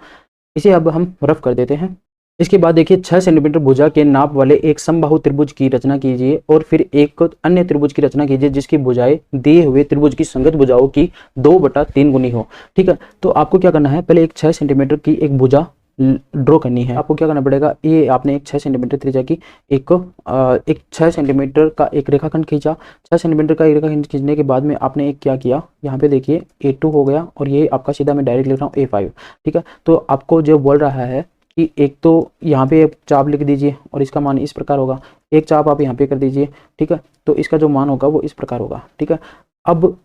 इसे अब हम रफ कर देते हैं। इसके बाद देखिए 6 सेंटीमीटर भुजा के नाप वाले एक समबाहु त्रिभुज की रचना कीजिए और फिर एक अन्य त्रिभुज की रचना कीजिए जिसकी भुजाएं दिए हुए त्रिभुज की संगत भुजाओं की 2/3 गुनी हो, ठीक है। तो आपको क्या करना है, पहले एक 6 सेंटीमीटर की एक भुजा ड्रॉ करनी है। आपको क्या करना पड़ेगा, ये आपने एक 6 सेंटीमीटर त्रिज्या की एक 6 सेंटीमीटर का एक रेखाखंड खींचा। 6 सेंटीमीटर का एक रेखाखंड खींचने के बाद में आपने एक क्या किया, यहाँ पे देखिए A2 हो गया और ये आपका सीधा मैं डायरेक्ट लिख रहा हूँ A5, ठीक है। तो आपको जो बोल रहा है कि एक तो यहाँ पे एक चाप लिख दीजिए और इसका मान इस प्रकार होगा, एक चाप आप यहाँ पे कर दीजिए, ठीक है। तो इसका जो मान होगा वो इस प्रकार होगा, ठीक है। अब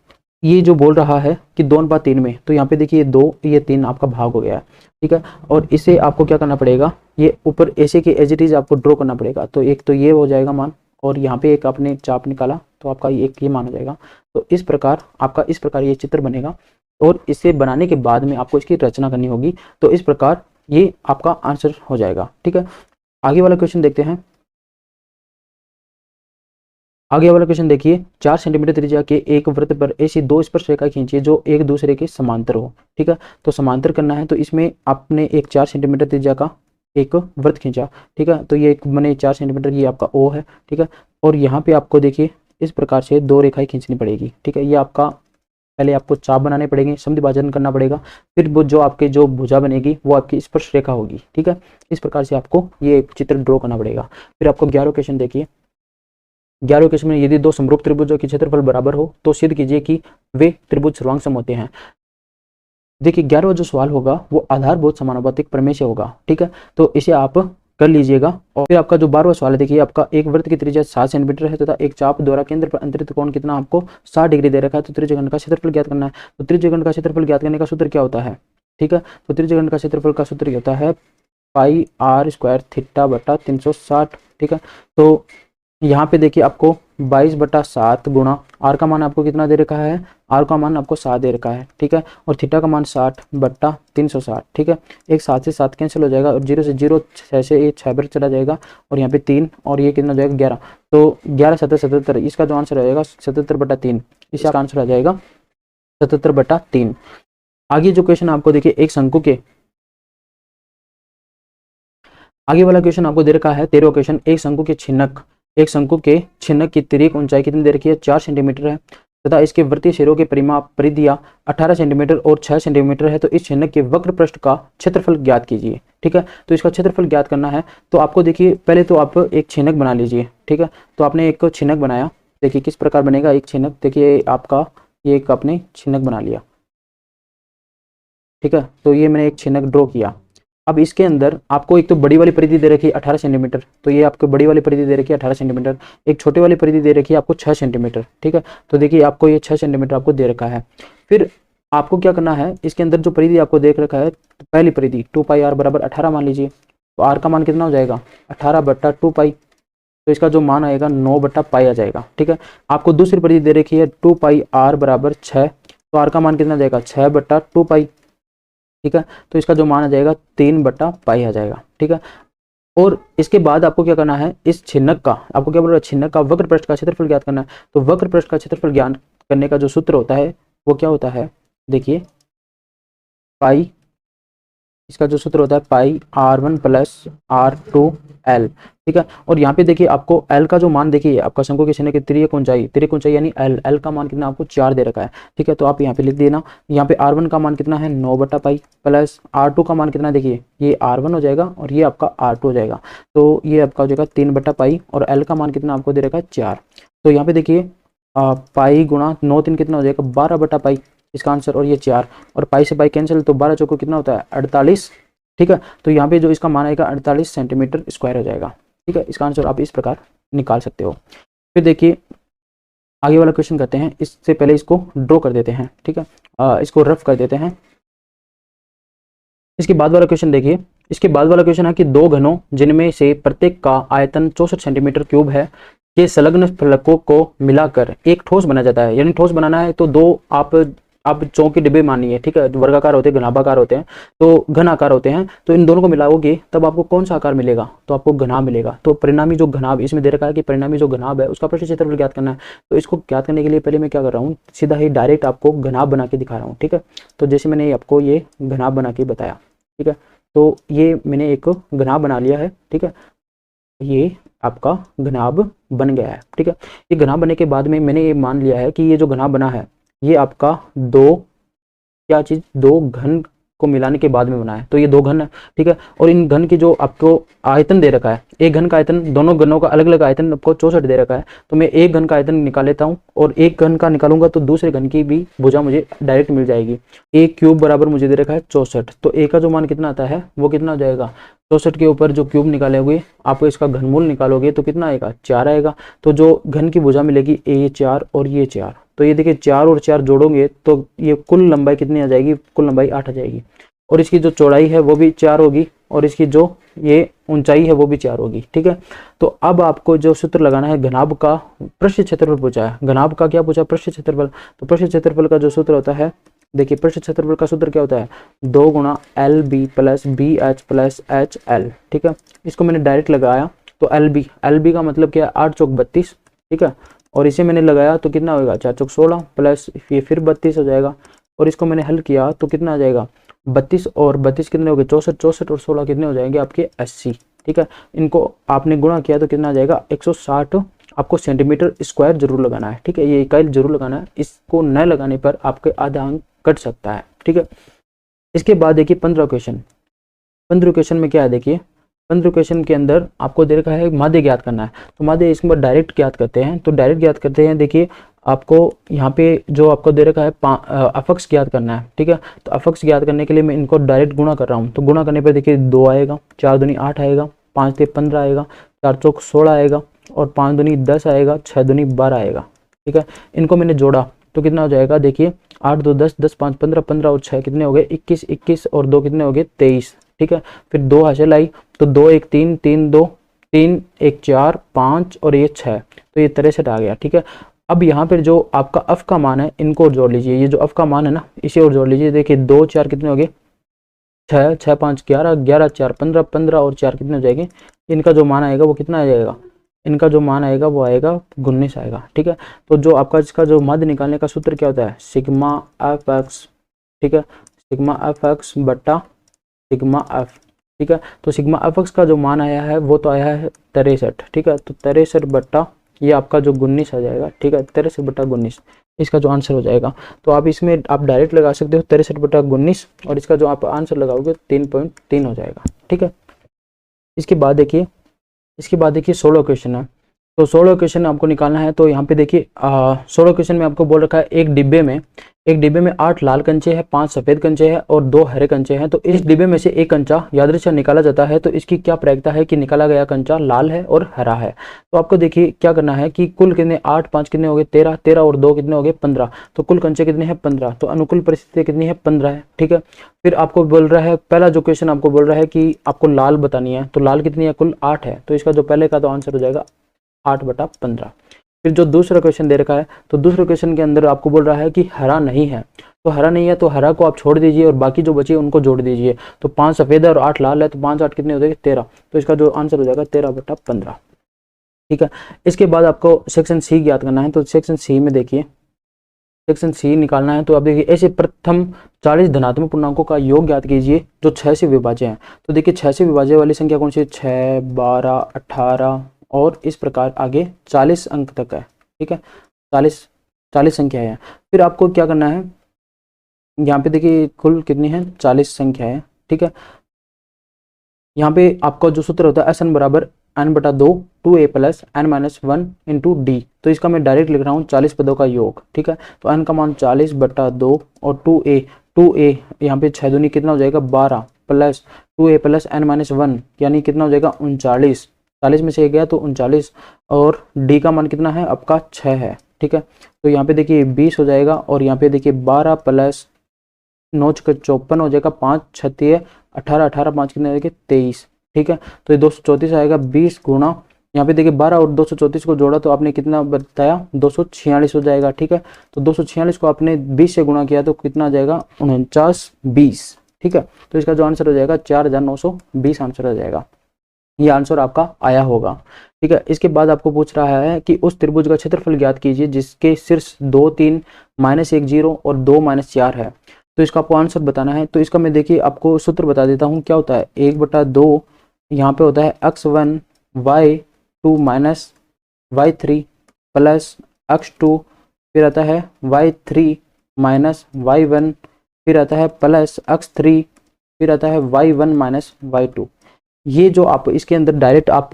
ये जो बोल रहा है कि 2/3 में, तो यहाँ पे देखिए 2 ये 3 आपका भाग हो गया है, ठीक है। और इसे आपको क्या करना पड़ेगा, ये ऊपर ऐसे के एज इट इज आपको ड्रॉ करना पड़ेगा। तो एक तो ये हो जाएगा मान और यहाँ पे एक आपने चाप निकाला तो आपका एक ये मान हो जाएगा। तो इस प्रकार आपका इस प्रकार ये चित्र बनेगा और इसे बनाने के बाद में आपको इसकी रचना करनी होगी। तो इस प्रकार ये आपका आंसर हो जाएगा, ठीक है। आगे वाला क्वेश्चन देखते हैं। आगे वाला क्वेश्चन देखिए, 4 सेंटीमीटर त्रिज्या के एक वृत्त पर ऐसी 2 स्पर्शरेखा खींचिए जो एक दूसरे के समांतर हो, ठीक है। तो समांतर करना है तो इसमें आपने एक 4 सेंटीमीटर त्रिज्या का एक वृत्त खींचा, ठीक है। तो ये एक बने 4 सेंटीमीटर की आपका O है, ठीक है। और यहाँ पे आपको देखिए इस प्रकार से 2 रेखाएं खींचनी पड़ेगी, ठीक है। ये आपका पहले आपको चाप बनाने पड़ेंगे, सम विभाजन करना पड़ेगा, फिर वो जो आपके जो भुजा बनेगी वो आपकी स्पर्श रेखा होगी, ठीक है। इस प्रकार से आपको ये चित्र ड्रॉ करना पड़ेगा। फिर आपको 11वां क्वेश्चन देखिए। 11वें क्वेश्चन में यदि 2 समरूप त्रिभुजों की क्षेत्रफल बराबर हो तो सिद्ध कीजिए कि वे त्रिभुज सर्वांग होते हैं। देखिए 11वां जो सवाल होगा वो आधारभूत समानुपातिक प्रमेय से होगा, ठीक है। तो इसे आप कर लीजिएगा। और फिर आपका जो 12वां सवाल है, देखिए आपका एक वृत्त की त्रिज्या 7 सेंटीमीटर है तथा एक चाप द्वारा केंद्र पर अंतरित कोण कितना आपको 60 डिग्री दे रखा है। तो त्रिज्यखंड का क्षेत्रफल ज्ञात करना है। तो त्रिज्यखंड का क्षेत्रफल ज्ञात करने का सूत्र क्या होता है, ठीक है। तो त्रिज्यखंड का क्षेत्रफल का सूत्र होता है πr² θ/360, ठीक है। तो यहाँ पे देखिए आपको 22/7 गुणा r का मान आपको कितना दे रखा है, r का मान आपको 7 दे रखा है, ठीक है। और थीटा का मान 60/360, ठीक है। एक 7 से 7 कैंसिल हो जाएगा और 0 से 0 6 से ये 6 पर चला जाएगा और यहाँ पे 3 और ये कितना जाएगा 11। तो 11 7 77, इसका जो आंसर आएगा 77/3, इसका आंसर आ जाएगा 77/3। आगे जो क्वेश्चन आपको देखिए एक शंकु के आगे वाला क्वेश्चन आपको दे रखा है 13वां क्वेश्चन। एक शंकु के छिन्नक की तिर्यक ऊंचाई कितनी दे रखी है, 4 सेंटीमीटर है तथा इसके वृत्तीय सिरों के परिधियां 18 सेंटीमीटर और 6 सेंटीमीटर है। तो इस छिन्नक के वक्र पृष्ठ का क्षेत्रफल ज्ञात कीजिए, ठीक है। तो इसका क्षेत्रफल ज्ञात करना है तो आपको देखिए पहले तो आप एक छिन्नक बना लीजिए, ठीक है। तो आपने एक छिन्नक बनाया, देखिए किस प्रकार बनेगा एक छिन्नक, देखिए आपका ये एक आपने छिन्नक बना लिया, ठीक है। तो ये मैंने एक छिन्नक ड्रॉ किया। अब इसके अंदर आपको एक तो बड़ी वाली परिधि दे रखी है 18 सेंटीमीटर, तो ये आपको बड़ी वाली परिधि दे रखी है 18 सेंटीमीटर। एक छोटी वाली परिधि दे रखी है आपको 6 सेंटीमीटर, ठीक है। तो देखिए आपको ये 6 सेंटीमीटर आपको दे रखा है। फिर आपको क्या करना है, इसके अंदर जो परिधि आपको देख रखा है, तो पहली परिधि 2πr बराबर 18 मान लीजिए, तो r का मान कितना हो जाएगा 18/2π, तो इसका जो मान आएगा 9/पाई आ जाएगा। ठीक है, आपको दूसरी परिधि दे रखी है 2πr बराबर 6, तो r का मान कितना आ जाएगा 6/2π। ठीक है, तो इसका जो मान आ जाएगा 3/पाई आ जाएगा। ठीक है, और इसके बाद आपको क्या करना है, इस छिन्नक का, आपको क्या बोल रहा है, छिन्नक का वक्र पृष्ठ का क्षेत्रफल ज्ञात करना है। तो वक्र पृष्ठ का क्षेत्रफल ज्ञात करने का जो सूत्र होता है वो क्या होता है, देखिए पाई, इसका जो सूत्र होता है पाई r1 प्लस r2l। ठीक है, और यहाँ पे देखिए आपको l का जो मान देखिए, आपका शंकु के छिन्नक की तिर्यक ऊंचाई यानी l का मान कितना आपको 4 दे रखा है। ठीक है, तो आप यहाँ पे लिख देना, यहाँ पे r1 का मान कितना है 9/पाई, प्लस r2 का मान कितना, देखिए ये r1 हो जाएगा और ये आपका r2 हो जाएगा, तो ये आपका हो जाएगा 3/पाई, और l का मान कितना आपको दे रखा है 4। तो यहाँ पे देखिए पाई गुणा 9 3 कितना हो जाएगा 12/पाई इसका आंसर, और ये 4, और पाई से पाई कैंसिल, तो 12 चौको कितना होता है 48। ठीक है, तो यहाँ पे जो इसका मान आएगा 48 सेंटीमीटर स्क्वायर हो जाएगा। ठीक है, इसका आंसर आप इस प्रकार निकाल सकते हो। फिर देखिए आगे वाला क्वेश्चन करते हैं, इससे पहले इसको ड्रॉ कर देते हैं। ठीक है, इसको रफ कर देते हैं। इसके बाद वाला क्वेश्चन देखिए, इसके बाद वाला क्वेश्चन है कि दो घनों जिनमें से प्रत्येक का आयतन 64 सेंटीमीटर क्यूब है के संलग्न फलकों को मिलाकर एक ठोस बना जाता है। यानी ठोस बनाना है तो दो आप चौक के डिब्बे मानिए, ठीक है, वर्गाकार होते हैं, घनाभाकार होते हैं, तो घन आकार होते हैं, तो इन दोनों को मिलाओगे तब आपको कौन सा आकार मिलेगा, तो आपको घनाभ मिलेगा। तो परिणामी जो घनाभ इसमें दे रखा है कि परिणामी जो घनाभ है उसका पृष्ठ क्षेत्रफल ज्ञात करना है। तो इसको ज्ञात करने के लिए पहले मैं क्या कर रहा हूँ, सीधा ही डायरेक्ट आपको घनाभ बना के दिखा रहा हूँ। ठीक है, तो जैसे मैंने आपको ये घनाभ बना के बताया, ठीक है, तो ये मैंने एक घनाभ बना लिया है। ठीक है, ये आपका घनाभ बन गया है। ठीक है, ये घनाभ बनने के बाद में मैंने ये मान लिया है कि ये जो घनाभ बना है ये आपका दो घन को मिलाने के बाद में बना है। तो ये दो घन है। ठीक है, और इन घन की जो आपको आयतन दे रखा है, एक घन का आयतन, दोनों घनों का अलग अलग आयतन आपको 64 दे रखा है, तो मैं एक घन का आयतन निकाल लेता हूँ, और एक घन का निकालूंगा तो दूसरे घन की भी भुजा मुझे डायरेक्ट मिल जाएगी। एक क्यूब बराबर मुझे दे रखा है 64, तो ए का जो मान कितना आता है वो कितना हो जाएगा, 64 के ऊपर जो क्यूब निकालोगे आप इसका घनमूल निकालोगे तो कितना आएगा 4 आएगा। तो जो घन की भुजा मिलेगी ये 4 और ये 4, तो ये देखिए 4 और 4 जोड़ोगे तो ये कुल लंबाई कितनी आ जाएगी, कुल लंबाई 8 आ जाएगी, और इसकी जो चौड़ाई है वो भी 4 होगी, और इसकी जो ये ऊंचाई है वो भी 4 होगी। ठीक है, तो अब आपको जो सूत्र लगाना है, घनाभ का पृष्ठ क्षेत्रफल पूछा है, घनाभ का क्या पूछा, पृष्ठ क्षेत्रफल। तो पृष्ठ क्षेत्रफल का जो सूत्र होता है, देखिए पृष्ठ क्षेत्रफल का सूत्र क्या होता है, 2 गुणा LB plus BH plus HL। ठीक है, इसको मैंने डायरेक्ट लगाया तो LB का मतलब क्या है 8 चौक 32। ठीक है, और इसे मैंने लगाया तो कितना होगा 4 चौक 16 प्लस ये फिर 32 हो जाएगा, और इसको मैंने हल किया तो कितना आ जाएगा 32 और 32 कितने हो गए 64, 64 और 16 कितने हो जाएंगे आपके 80। ठीक है, इनको आपने गुणा किया तो कितना आ जाएगा 160 आपको सेंटीमीटर स्क्वायर जरूर लगाना है। ठीक है, ये इकाई जरूर लगाना है, इसको न लगाने पर आपके आधा अंक कट सकता है। ठीक है, इसके बाद देखिए 15 क्वेश्चन। 15 क्वेश्चन में क्या है, देखिए 15 क्वेश्चन के अंदर आपको दे रखा है माध्य ज्ञात करना है। तो माध्य इसके बाद डायरेक्ट ज्ञात करते हैं, तो डायरेक्ट ज्ञात करते हैं। देखिए आपको यहाँ पे जो आपको दे रखा है अफक्स ज्ञात करना है। ठीक है, तो अफक्स ज्ञात करने के लिए मैं इनको डायरेक्ट गुणा कर रहा हूँ, तो गुणा करने पर देखिए 2 आएगा, 4 दूनी 8 आएगा, 5 ते 15 आएगा, 4 चौक 16 आएगा, और 5 दूनी 10 आएगा, 6 दूनी 12 आएगा। ठीक है, इनको मैंने जोड़ा तो कितना हो जाएगा, देखिए 8 2 10, 10 5 15, 15 और 6 कितने हो गए 21, 21 और 2 कितने हो गए 23। ठीक है, फिर 2 हासिल आई तो 2 1 3, 3 2, 3 1 4, 5 और ये 6, तो ये 63 आ गया। ठीक है, अब यहाँ पर जो आपका अफ का मान है इनको और जोड़ लीजिए, ये जो अफ का मान है ना इसे और जोड़ लीजिए। देखिए 2 4 कितने हो गए 6, 6 5 11, 11 4 15, 15 और 4 कितने हो जाएंगे, इनका जो मान आएगा वो कितना आ जाएगा, इनका जो मान आएगा वो आएगा 19 आएगा। ठीक है, तो जो आपका इसका जो माध्य निकालने का सूत्र क्या होता है, सिग्मा एफ एक्स। ठीक है, सिग्मा एफ एक्स बट्टा सिग्मा एफ। ठीक है, तो सिग्मा एफ एक्स का जो मान आया है वो तो आया है 63। ठीक है, तो 63 बट्टा ये आपका जो 19 आ जाएगा। ठीक है, 63 बट्टा 19 इसका जो आंसर हो जाएगा। तो आप इसमें आप डायरेक्ट लगा सकते हो 63 बट्टा 19, और इसका जो आप आंसर लगाओगे 3.3 हो जाएगा। ठीक है, इसके बाद देखिए 16 क्वेश्चन है। तो 16 क्वेश्चन आपको निकालना है। तो यहाँ पे देखिए 16 क्वेश्चन में आपको बोल रखा है एक डिब्बे में 8 लाल कंचे हैं, 5 सफेद कंचे हैं और 2 हरे कंचे हैं। तो इस डिब्बे में से एक कंचा यादृच्छिक निकाला जाता है, तो इसकी क्या प्रायिकता है कि निकाला गया कंचा लाल है और हरा है। तो आपको देखिए क्या करना है कि कुल कितने 8 5 कितने हो गए 13, 13 और 2 कितने हो गए 15। तो कुल कंचे कितने हैं 15। तो अनुकूल परिस्थिति कितनी है 15 है, ठीक है। फिर आपको बोल रहा है पहला जो क्वेश्चन आपको बोल रहा है कि आपको लाल बतानी है, तो लाल कितनी है कुल 8 है। तो इसका जो पहले का तो आंसर हो जाएगा 8/15। फिर जो दूसरा क्वेश्चन दे रखा है, तो दूसरे क्वेश्चन के अंदर आपको बोल रहा है कि हरा नहीं है। तो हरा नहीं है तो हरा को आप छोड़ दीजिए और बाकी जो बचे उनको जोड़ दीजिए। तो 5 सफेद है और 8 लाल है, तो 5 8 कितने हो जाएंगे 13। तो इसका जो आंसर हो जाएगा 13/15, ठीक है। इसके बाद आपको सेक्शन सी ज्ञात करना है। तो सेक्शन सी में देखिए, सेक्शन सी निकालना है। तो आप देखिए ऐसे प्रथम 40 धनात्मक पूर्णांकों का योग ज्ञात कीजिए जो 6 से विभाज्य हैं। तो देखिए 6 से विभाज्य वाली संख्या कौन सी है 6, 12, 18 और इस प्रकार आगे 40 अंक तक है, ठीक है। 40 संख्या है। फिर आपको क्या करना है, यहाँ पे देखिए कुल कितनी है 40 संख्या है, ठीक है। यहाँ पे आपका जो सूत्र होता है एस एन बराबर n/2 2a plus n-1 into D. तो इसका मैं डायरेक्ट लिख रहा हूँ 40 पदों का योग, ठीक है। तो n का मान 40/2 और 2a यहाँ पे 6 दूनी कितना हो जाएगा 12 प्लस 2a प्लस n-1 यानी कितना हो जाएगा 39। 40 में से एक गया तो 39 और डी का मान कितना है आपका 6 है, ठीक है। तो यहाँ पे देखिए 20 हो जाएगा और यहाँ पे देखिए 12 प्लस 9 54 हो जाएगा, 5 36 18 18 5 कितने हो जाएगा 23, ठीक है। तो ये 234 आएगा 20 गुणा यहाँ पे देखिए 12 और 234 को जोड़ा तो आपने कितना बताया 246 हो जाएगा, ठीक है। तो 246 को आपने 20 से गुणा किया तो कितना आ जाएगा 49 20, ठीक है। तो इसका जो आंसर हो जाएगा 4920 आंसर हो जाएगा। ये आंसर आपका आया होगा, ठीक है। इसके बाद आपको पूछ रहा है कि उस त्रिभुज का क्षेत्रफल ज्ञात कीजिए जिसके शीर्ष 2 3 -1 0 और 2 -4 है। तो इसका आपको आंसर बताना है। तो इसका मैं देखिए आपको सूत्र बता देता हूँ क्या होता है 1/2 यहाँ पे होता है x1 y2 minus y3 plus x2 फिर आता है y3 माइनस y1 फिर आता है प्लस x3 फिर आता है y1 माइनस y2। ये जो आप इसके अंदर डायरेक्ट आप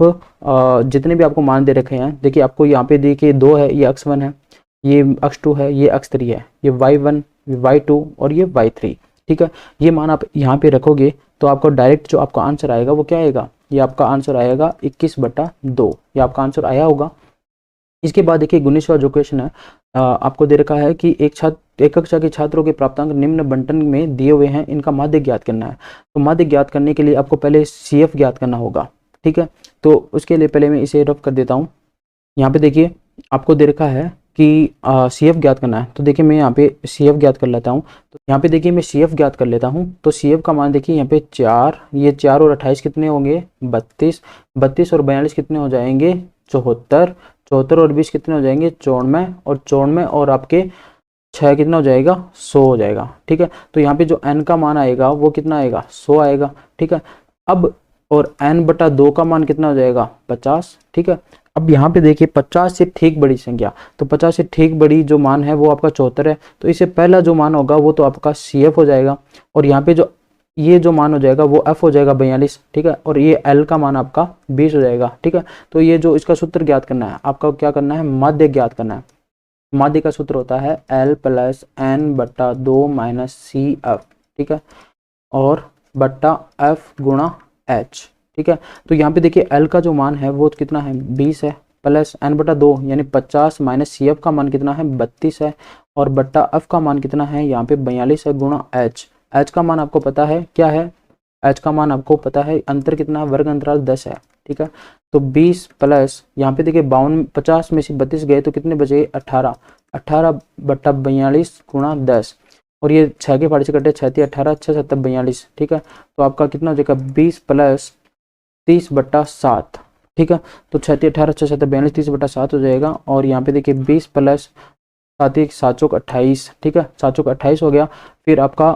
जितने भी आपको मान दे रखे हैं देखिए आपको यहाँ पे देखिए 2 है ये x1 है, ये x2 है, ये x3 है, ये y1 y2 और ये y3, ठीक है। ये मान आप यहाँ पे रखोगे तो आपको डायरेक्ट जो आपका आंसर आएगा वो क्या आएगा, ये आपका आंसर आएगा 21/2। ये आपका आंसर आया होगा। इसके बाद देखिए 19वां जो क्वेश्चन है आपको दे रखा है कि एक कक्षा के छात्रों के प्राप्तांक निम्न बंटन में दिए हुए हैं, इनका माध्य ज्ञात करना है। तो माध्य ज्ञात करने के लिए आपको पहले CF ज्ञात करना होगा, ठीक है। तो उसके लिए पहले मैं इसे रफ कर देता हूँ। यहाँ पे देखिए आपको दे रखा है कि CF ज्ञात करना है। तो देखिए मैं यहाँ पे CF ज्ञात कर लेता हूँ। तो यहाँ पे देखिए मैं CF ज्ञात कर लेता हूँ। तो CF का मान देखिए यहाँ पे 4, ये 4 और 28 कितने होंगे 32, 32 और 42 कितने हो जाएंगे 74, 74 और 20 कितने हो जाएंगे 94 और 94 और आपके 6 कितना हो जाएगा 100 हो जाएगा, ठीक है। तो यहाँ पे जो n का मान आएगा वो कितना आएगा 100 आएगा, ठीक है। अब और n/2 का मान कितना हो जाएगा 50, ठीक है। अब यहाँ पे देखिए 50 से ठीक बड़ी संख्या, तो 50 से ठीक बड़ी जो मान है वो आपका 74 है। तो इससे पहला जो मान होगा वो तो आपका CF हो जाएगा और यहाँ पे जो ये जो मान हो जाएगा वो F हो जाएगा 42, ठीक है। और ये L का मान आपका 20 हो जाएगा, ठीक है। तो ये जो इसका सूत्र ज्ञात करना है आपका क्या करना है माध्य ज्ञात करना है। माध्य का सूत्र होता है L + n/2 - CF, ठीक है, और बट्टा F गुणा H, ठीक है। तो यहाँ पे देखिए L का जो मान है वो कितना है 20 है प्लस n/2 यानी 50 माइनस CF का मान कितना है 32 है और बट्टा F का मान कितना है यहाँ पे 42 है गुणा H का मान आपको पता है क्या है, H का मान आपको पता है अंतर कितना है वर्ग अंतराल 10 है, ठीक है। तो 20 प्लस यहाँ पे देखिए 52 50 में से 32 गए तो कितने बचे 18, 18/42 गुणा 10 और ये 6 के फाड़े से कटे 6 18 6 7 42, ठीक है। तो आपका कितना हो जाएगा 20 प्लस 30/7, ठीक है। तो 6 18 6 7 42 30/7 हो जाएगा और यहाँ पे देखिए 20 प्लस 7 7 चौक 28, ठीक है, 7 चौक 28 हो गया। फिर आपका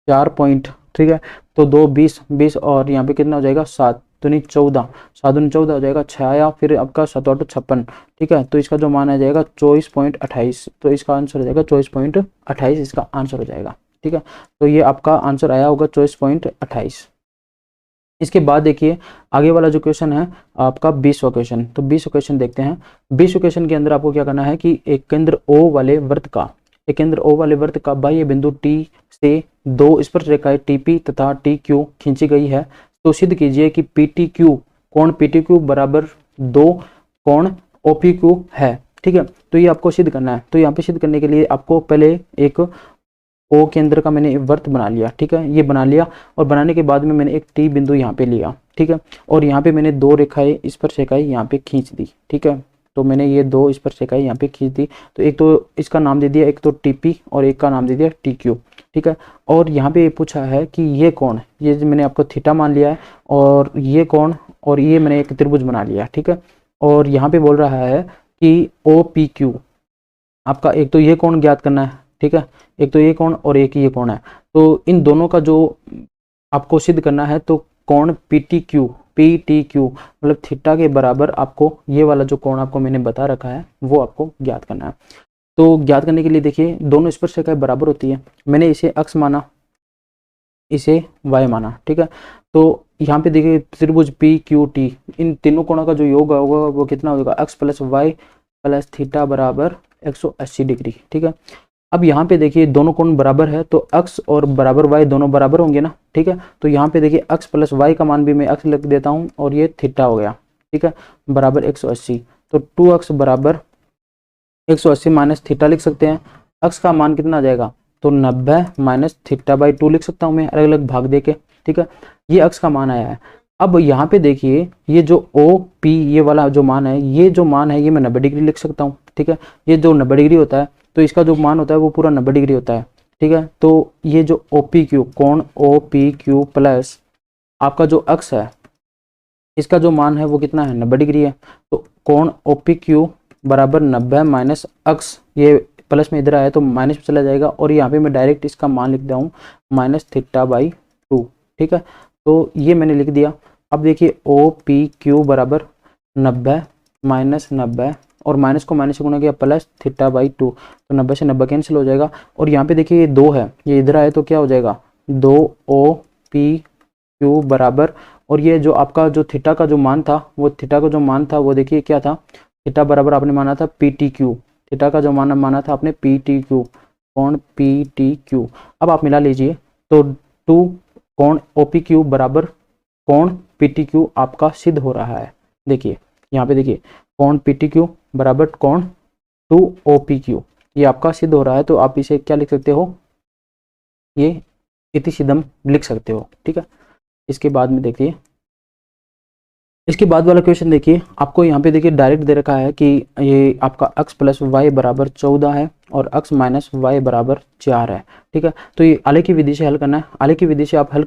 4 पॉइंट, ठीक है। तो 2 20 20 और यहाँ पे कितना हो जाएगा 7 दूनी 14, 7 दूनी 14 हो जाएगा 6 आया, फिर आपका 7 8 56, ठीक है। तो इसका जो मान आ जाएगा 24.28, तो इसका आंसर हो जाएगा 24.28 इसका आंसर हो जाएगा, ठीक है। तो ये आपका आंसर आया होगा 24.28। इसके बाद देखिए आगे वाला जो क्वेश्चन है आपका 20वां क्वेश्चन। तो 20वां क्वेश्चन देखते हैं। 20वें क्वेश्चन के अंदर आपको क्या करना है कि एक केंद्र O वाले वृत्त का बाह्य बिंदु T से दो स्पर्शरेखाएं TP तथा TQ खींची गई है। तो सिद्ध कीजिए कि कोण PTQ बराबर दो कोण OPQ है। ठीक है, तो ये आपको सिद्ध करना है। तो यहाँ पे सिद्ध करने के लिए आपको पहले एक O केंद्र का मैंने वर्त बना लिया। ठीक है, ये बना लिया और बनाने के बाद में मैंने एक T बिंदु यहाँ पे लिया। ठीक है, और यहाँ पे मैंने दो रेखाएं स्पर्शरेखाएं यहाँ पे खींच दी। ठीक है, तो मैंने ये दो स्पर्शरेखाएं यहाँ पे खींच दी। तो एक तो इसका नाम दे दिया, एक तो TP और एक का नाम दे दिया TQ। ठीक है, और यहाँ पे पूछा है कि ये कौन है, ये मैंने आपको थीटा मान लिया है, और ये कौन, और ये मैंने एक त्रिभुज बना लिया। ठीक है, और यहाँ पे बोल रहा है कि OPQ आपका एक तो ये कोण ज्ञात करना है। ठीक है, एक तो ये कोण और एक ये कोण है। तो इन दोनों का जो आपको सिद्ध करना है, तो कोण PTQ मतलब थीटा के बराबर आपको ये वाला जो कोण आपको मैंने बता रखा है वो आपको ज्ञात करना है। तो ज्ञात करने के लिए देखिए दोनों स्पर्शरेखाएं बराबर होती है। मैंने इसे x माना, इसे y माना। ठीक है, तो यहाँ पे देखिए त्रिभुज PQT, इन तीनों कोणों का जो योग होगा वो कितना होगा, x plus y plus theta बराबर 180 डिग्री। ठीक है, अब यहाँ पे देखिए दोनों कोण बराबर है, तो x और बराबर y दोनों बराबर होंगे ना। ठीक है, तो यहाँ पे देखिए x प्लस y का मान भी मैं x लिख देता हूँ और ये थीटा हो गया। ठीक है, बराबर 180, तो 2x बराबर 180 माइनस थीटा लिख सकते हैं। x का मान कितना आ जाएगा, तो 90 माइनस थीटा बाई 2 लिख सकता हूँ मैं अलग अलग भाग दे के। ठीक है, ये x का मान आया है। अब यहाँ पे देखिए ये जो OP ये वाला जो मान है, ये जो मान है ये मैं 90 डिग्री लिख सकता हूँ। ठीक है, ये जो 90 डिग्री होता है तो इसका जो मान होता है वो पूरा 90 डिग्री होता है। ठीक है, तो ये जो OPQ कोण OPQ प्लस आपका जो x है इसका जो मान है वो कितना है, 90 डिग्री है। तो कोण OPQ बराबर 90 माइनस x, ये प्लस में इधर आया तो माइनस में चला जाएगा, और यहाँ पे मैं डायरेक्ट इसका मान लिख दूँ माइनस थीटा बाई 2। ठीक है, तो ये मैंने लिख दिया। अब देखिए OPQ बराबर 90 माइनस 90 और माइनस को माइनस से गुणा किया प्लस थीटा बाई 2, तो 90 से 90 कैंसिल हो जाएगा। और यहाँ पे देखिए ये 2 है, ये इधर आए तो क्या हो जाएगा 2OPQ बराबर, और ये जो आपका जो थीटा का जो मान था वो देखिए क्या था, थीटा बराबर आपने माना था PTQ, थीटा का जो मान माना था आपने PTQ, कोण PTQ। अब आप मिला लीजिए तो 2 कोण OPQ बराबर कोण PTQ आपका सिद्ध हो रहा है। देखिए यहाँ पे देखिए कोण PTQ बराबर कोण 2OPQ, ये आपका सिद्ध हो रहा है। तो आप इसे क्या लिख सकते हो, ये इति सिद्धम लिख सकते हो। ठीक है, इसके बाद में देखिए इसके बाद वाला क्वेश्चन देखिए, आपको यहाँ पे देखिए डायरेक्ट दे रखा है कि ये आपका x प्लस वाई बराबर 14 है और x माइनस वाई बराबर 4 है। ठीक है, तो ये आलेख की विधि से हल करना है। आलेख की विधि से आप हल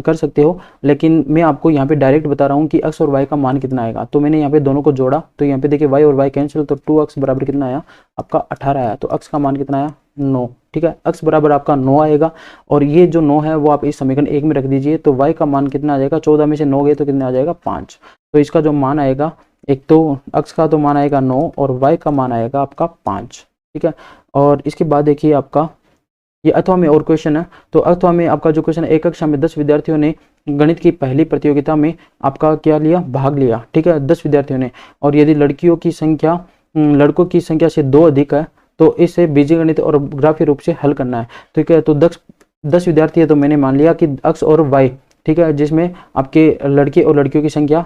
कर सकते हो, लेकिन मैं आपको यहाँ पे डायरेक्ट बता रहा हूँ कि x और y का मान कितना आएगा। तो मैंने यहाँ पे दोनों को जोड़ा, तो यहाँ पे देखिए y और y कैंसिल, तो 2x बराबर कितना आया आपका 18 आया। तो x का मान कितना आया 9। ठीक है, x बराबर आपका 9 आएगा, और ये जो 9 है वो आप इस समीकरण 1 में रख दीजिए। तो y का मान कितना आ जाएगा, 14 में से 9 गए तो कितना आ जाएगा 5। तो इसका जो मान आएगा, एक तो x का तो मान आएगा 9 और y का मान आएगा आपका 5। ठीक है, और इसके बाद देखिए आपका ये अथवा में और क्वेश्चन है। तो अथवा में आपका जो क्वेश्चन है, एक कक्षा में 10 विद्यार्थियों ने गणित की पहली प्रतियोगिता में आपका क्या लिया, भाग लिया। ठीक है, 10 विद्यार्थियों ने, और यदि लड़कों की संख्या से 2 अधिक है तो इसे बीजगणित और ग्राफीय रूप से हल करना है। ठीक है, तो 10 विद्यार्थी है, तो मैंने मान लिया कि x और y, ठीक है, जिसमें आपके लड़के और लड़कियों की संख्या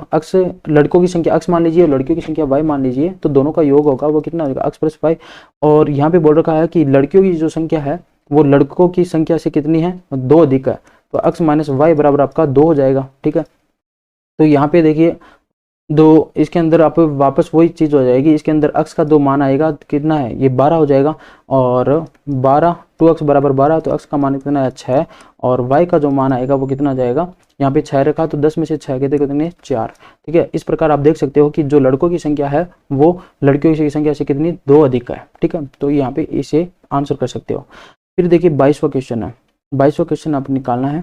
लड़कों की संख्या x मान लीजिए और लड़कियों की संख्या y मान लीजिए, तो दोनों का योग होगा वो कितना होगा x प्लस y। और यहाँ पे बोल रखा है कि लड़कियों की जो संख्या है वो लड़कों की संख्या से कितनी है, 2 अधिक है, तो x माइनस वाई बराबर आपका 2 हो जाएगा। ठीक है, तो यहाँ पे देखिए 2, इसके अंदर आप वापस वही चीज़ हो जाएगी, इसके अंदर x का 2 मान आएगा कितना है, ये 12 हो जाएगा, और 12 2x बराबर 12, तो x का मान कितना है 6, और y का जो मान आएगा वो कितना जाएगा, यहाँ पे 6 रखा तो 10 में से 6 कहते कितने 4। ठीक है, इस प्रकार आप देख सकते हो कि जो लड़कों की संख्या है वो लड़कियों की संख्या से कितनी 2 अधिक है। ठीक है, तो यहाँ पे इसे आंसर कर सकते हो। फिर देखिए 22वां क्वेश्चन है। 22वां क्वेश्चन आपको निकालना है।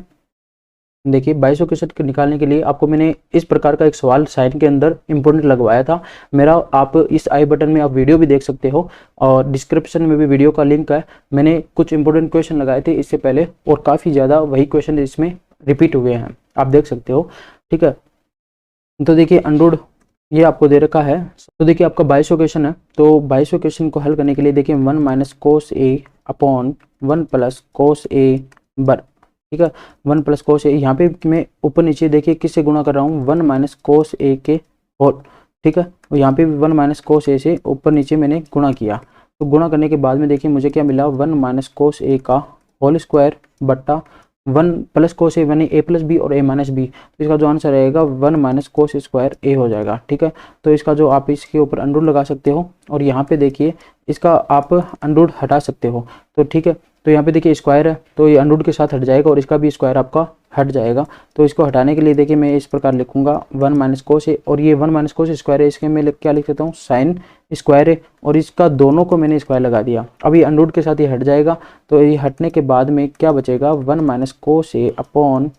देखिए 22वां क्वेश्चन निकालने के लिए आपको मैंने इस प्रकार का एक सवाल साइन के अंदर इंपोर्टेंट लगवाया था मेरा। आप इस आई बटन में आप वीडियो भी देख सकते हो, और डिस्क्रिप्शन में भी वीडियो का लिंक है। मैंने कुछ इंपोर्टेंट क्वेश्चन लगाए थे इससे पहले, और काफ़ी ज़्यादा वही क्वेश्चन इसमें रिपीट हुए हैं। आप देख सकते हो, ठीक है। तो देखिए अंडररूट ये आपको दे रखा है। तो देखिए आपका 22वां क्वेश्चन है। तो 22वें क्वेश्चन को हल करने के लिए देखिए 1 माइनस कोस ए अपॉन 1 प्लस कोस ए बर, ठीक है। 1 प्लस कोस ए, यहाँ पे मैं ऊपर नीचे देखिए किससे गुणा कर रहा हूँ, 1 माइनस कोस ए के होल, ठीक है। और यहाँ पे भी 1 माइनस कोस ए से ऊपर नीचे मैंने गुणा किया। तो गुणा करने के बाद में देखिए मुझे क्या मिला, 1 माइनस कोस ए का होल स्क्वायर बट्टा 1 प्लस कोस ए यानी ए प्लस बी और ए माइनस बी। तो इसका जो आंसर रहेगा 1 माइनस कोस स्क्वायर ए हो जाएगा, ठीक है। तो इसका जो आप इसके ऊपर अंडररूट लगा सकते हो और यहाँ पे देखिए इसका आप अंडररूट हटा सकते हो, तो ठीक है। तो यहाँ पे देखिए स्क्वायर है तो ये अंडररूट के साथ हट जाएगा और इसका भी स्क्वायर आपका हट जाएगा। तो इसको हटाने के लिए देखिए मैं इस प्रकार लिखूंगा 1 माइनस कोस ए, और ये 1 माइनस कोस स्क्वायर है, इसके मैं क्या लिख सकता हूँ, साइन स्क्वायर है, और इसका दोनों को मैंने स्क्वायर लगा दिया। अब ये अंडररूट के साथ ये हट जाएगा, तो ये हटने के बाद में क्या बचेगा, 1 माइनस कोस ए अपॉन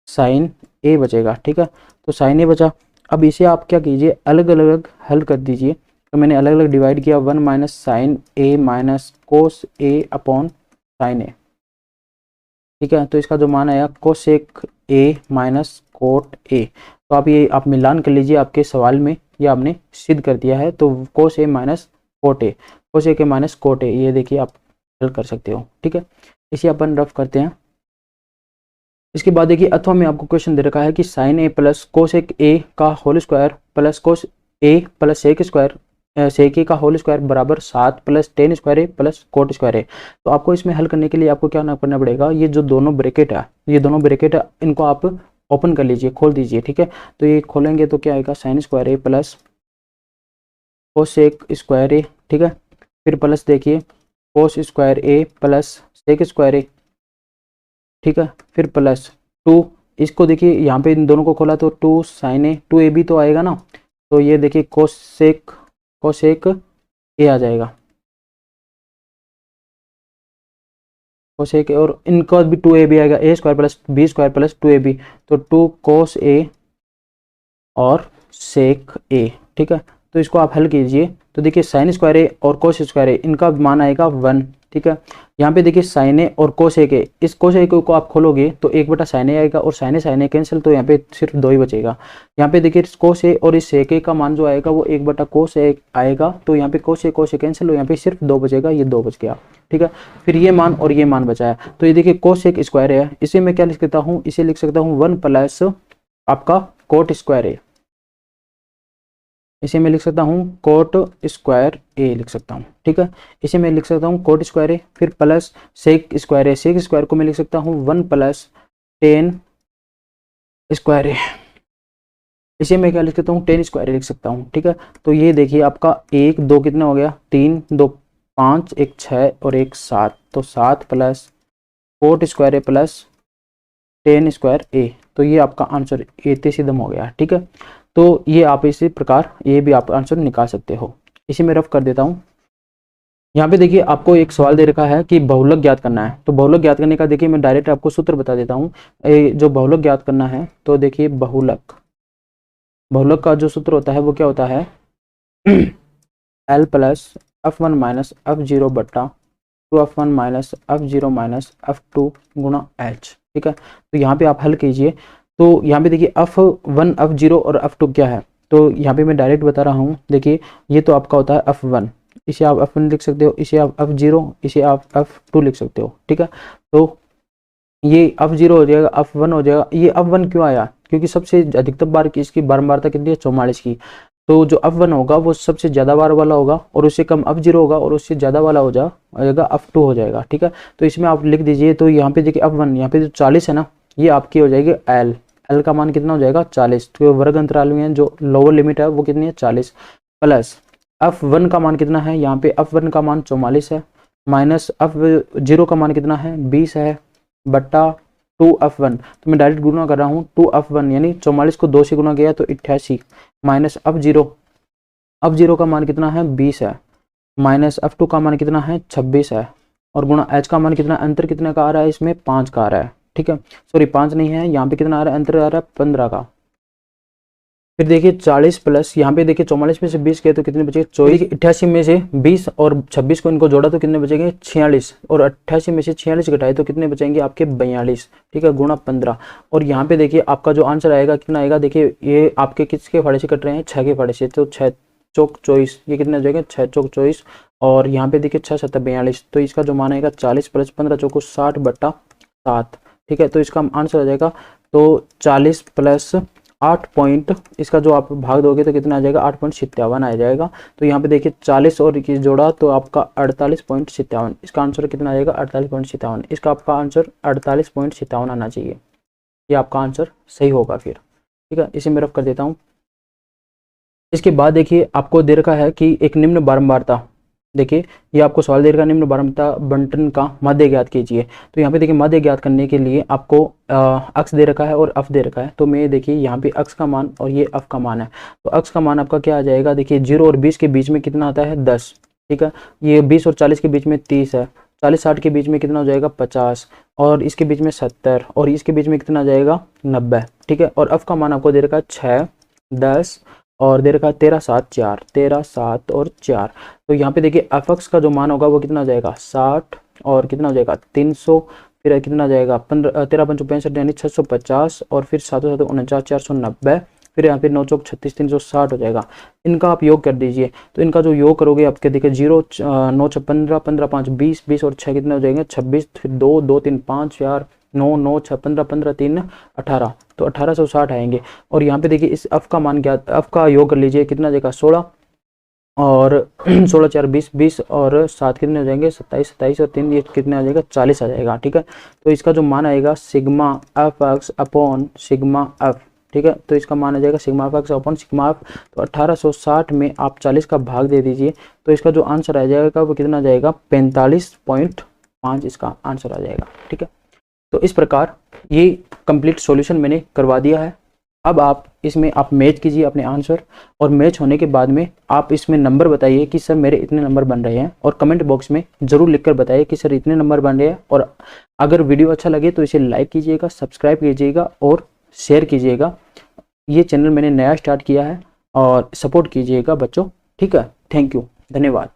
साइन ए बचेगा, ठीक है। तो साइन ए बचा। अब इसे आप क्या कीजिए, अलग अलग हल कर दीजिए। तो मैंने अलग अलग डिवाइड किया, 1 माइनस साइन ए माइनस कोस ए अपॉन साइन ए, ठीक है। तो इसका जो मान आया cosec A minus cot A. तो आप ये आप मिलान कर लीजिए, आपके सवाल में ये आपने सिद्ध कर दिया है। तो कोस ए माइनस कोट ए, कोस ए के माइनस कोट ए, ये देखिए आप हल कर सकते हो, ठीक है। इसे अपन रफ करते हैं। इसके बाद देखिए अथवा में आपको क्वेश्चन दे रखा है कि sine A plus cosec A का whole square plus cos A plus sec square sec A का होल स्क्वायर बराबर 7 plus ten square A plus cot square A. तो आपको इसमें हल करने के लिए आपको क्या करना पड़ेगा, ये जो दोनों ब्रैकेट है, ये दोनों ब्रैकेट है, इनको आप ओपन कर लीजिए, खोल दीजिए, ठीक है। तो ये खोलेंगे तो क्या आएगा, sine square A plus cosec square ए, ठीक है। फिर प्लस देखिए cos square A plus sec square ए, ठीक है। फिर प्लस 2, इसको देखिए यहाँ पे इन दोनों को खोला तो 2 साइन ए 2 ए भी तो आएगा ना। तो ये देखिए कोसेक ए आ जाएगा, कोसेक, और इनका भी 2 ए भी आएगा, A square plus B square plus 2 A B. तो 2 कोस ए और सेक ए, ठीक है। तो इसको आप हल कीजिए तो देखिए साइन स्क्वायर ए और कोस स्क्वायर ए, इनका मान आएगा 1, ठीक है। यहाँ पे देखिए साइन ए और कोस ए के, इस कोस ए को आप खोलोगे तो 1 बटा साइन ए आएगा और साइन ए कैंसिल, तो यहाँ पे सिर्फ 2 ही बचेगा। यहाँ पे देखिए कोस ए और इस सेक ए का मान जो आएगा वो 1 बटा कोस ए आएगा, तो यहाँ पे कोस ए कैंसिल, यहाँ पे सिर्फ 2 बचेगा, ये 2 बच गया, ठीक है। फिर ये मान और ये मान बचा है, तो ये देखिए कोस एक स्क्वायर है, इसे मैं क्या लिख सकता हूँ, इसे लिख सकता हूँ 1 प्लस आपका कोट स्क्वायर ए, इसे मैं लिख सकता हूँ कोट स्क्वायर ए लिख सकता हूँ, ठीक है। इसे मैं लिख सकता हूँ कोट स्क्वायर ए, फिर प्लस सेक स्क्वायर ए, सेक स्क्वायर को मैं लिख सकता हूँ 1 प्लस टेन स्क्वायर ए, इसे मैं क्या लिख सकता हूँ, टेन स्क्वायर ए लिख सकता हूँ, ठीक है। तो ये देखिए आपका 1 2 कितना हो गया, 3 2 5 1 6 और 1 7, तो 7 plus cot square A plus ten square A. तो ये आपका आंसर ए सिद्धम हो गया, ठीक है। तो ये आप इसी प्रकार ये भी आप आंसर निकाल सकते हो। इसी में रफ कर देता हूँ। यहाँ पे देखिए आपको एक सवाल दे रखा है कि बहुलक ज्ञात करना है। तो बहुलक ज्ञात करने का देखिए मैं डायरेक्ट आपको सूत्र बता देता हूँ। जो बहुलक ज्ञात करना है तो देखिए बहुलक का जो सूत्र होता है वो क्या होता है, L plus F1 minus F0 बट्टा 2F1 minus F0 minus F2 गुणा H, ठीक है। तो यहाँ पे आप हल कीजिए। तो यहाँ पे देखिए F1 F0 और F2 क्या है, तो यहाँ पे मैं डायरेक्ट बता रहा हूँ। देखिए ये तो आपका होता है F1, इसे आप F1 लिख सकते हो, इसे आप F0, इसे आप F2 लिख सकते हो, ठीक है। तो ये F0 हो जाएगा, F1 हो जाएगा। ये F1 क्यों आया, क्योंकि सबसे अधिकतम बार की इसकी बारंबारता कितनी है, 44 की। तो जो F1 होगा वो सबसे ज़्यादा बार वाला होगा और उससे कम F0 होगा और उससे ज़्यादा वाला हो जाएगा F2 हो जाएगा, ठीक है। तो इसमें आप लिख दीजिए। तो यहाँ पे देखिए F1 यहाँ पे जो 40 है ना, ये आपकी हो जाएगी L का मान कितना हो जाएगा 40, तो वर्ग अंतराल में जो लोअर लिमिट है वो कितनी है 40, प्लस F1 का मान कितना है, यहाँ पे F1 का मान 44 है, माइनस F0 का मान कितना है 20 है, बट्टा 2F1। तो मैं डायरेक्ट गुणा कर रहा हूँ, 2F1 यानी 44 को 2 से गुणा किया तो 88, माइनस F0 का मान कितना है 20 है, माइनस F2 का मान कितना है 26 है, और गुणा H का मान कितना, अंतर कितने का आ रहा है इसमें 5 का आ रहा है, ठीक है। सॉरी 5 नहीं है, यहाँ पे कितना आ रहा है, अंतर आ रहा है 15 का, फिर देखिए 40 प्लस यहाँ पे देखिए 44 में से 20 गए तो कितने बचेंगे 24, 88 में से 20 और 26 को इनको जोड़ा तो कितने बचेंगे 46, और 88 में से 46 घटाए तो कितने बचेंगे आपके 42, ठीक है, गुणा 15। और यहाँ पे देखिए आपका जो आंसर आएगा कितना आएगा, देखिए ये आपके किसके फाड़े से कट रहे हैं, 6 के फाड़े से, तो 6 चौक 24, ये कितने हो जाएगा 6 चौक 24, और यहाँ पे देखिए 6 7 42, तो इसका जो मान आएगा 40 प्लस 15 चौको 60/7, ठीक है। तो इसका आंसर आ जाएगा तो 40 प्लस 8 पॉइंट, इसका जो आप भाग दोगे तो कितना आ जाएगा 8.57 आ जाएगा। तो यहाँ पे देखिए 40 और 21 जोड़ा तो आपका 48.57, इसका आंसर कितना आ जाएगा 48.57, इसका आपका आंसर 48.57 आना चाहिए, ये आपका आंसर सही होगा फिर, ठीक है। इसे मैं रफ कर देता हूँ। इसके बाद देखिए आपको दे रखा है कि एक निम्न बारंबारता, देखिए ये आपको सवाल दे रखा है निम्न बारंबारता बंटन का माध्य ज्ञात कीजिए। तो यहाँ पे देखिए माध्य ज्ञात करने के लिए आपको अक्ष दे रखा है और अफ दे रखा है। तो मैं देखिए यहाँ पे अक्ष का मान और ये अफ का मान है, तो अक्ष का मान आपका क्या आ जाएगा, देखिए 0 और 20 के बीच में कितना आता है 10, ठीक है। ये 20 और 40 के बीच में 30 है, 40-60 के बीच में कितना हो जाएगा 50, और इसके बीच में 70, और इसके बीच में कितना आ जाएगा 90, ठीक है। और अफ का मान आपको दे रखा है 6, 10 और दे रखा है 13 7 4, 13 7 और 4। तो यहाँ पे देखिए एफ का जो मान होगा वो कितना हो जाएगा 60, और कितना हो जाएगा 300, फिर कितना आ जाएगा 13 5 65 यानी 650, और फिर 7 7 49 490, फिर यहाँ पे 9 चौक 36 360 हो जाएगा। इनका आप योग कर दीजिए, तो इनका जो योग करोगे आपके देखिए 0 9 6 15 15 5 20 20 और 6 कितने हो जाएंगे 26, फिर 2 2 3 5 4 9 9 6 15 15 3 18, तो 1860 आएंगे। और यहाँ पे देखिए इस अफ का मान क्या, अफ का योग कर लीजिए कितना जाएगा 16, और 16 4 20 20 और 7 कितने हो जाएंगे 27 27 और 3 ये कितने आ जाएगा 40 आ जाएगा, ठीक है। तो इसका जो मान आएगा sigma F x upon sigma F, ठीक है। तो इसका मान आ जाएगा sigma F x upon sigma F. तो 1860 में आप 40 का भाग दे दीजिए, तो इसका जो आंसर आ जाएगा वो कितना आ जाएगा 45.5, इसका आंसर आ जाएगा, ठीक है। तो इस प्रकार ये कंप्लीट सॉल्यूशन मैंने करवा दिया है। अब आप इसमें आप मैच कीजिए अपने आंसर, और मैच होने के बाद में आप इसमें नंबर बताइए कि सर मेरे इतने नंबर बन रहे हैं, और कमेंट बॉक्स में ज़रूर लिखकर बताइए कि सर इतने नंबर बन रहे हैं। और अगर वीडियो अच्छा लगे तो इसे लाइक कीजिएगा, सब्सक्राइब कीजिएगा और शेयर कीजिएगा। ये चैनल मैंने नया स्टार्ट किया है और सपोर्ट कीजिएगा बच्चों, ठीक है। थैंक यू, धन्यवाद।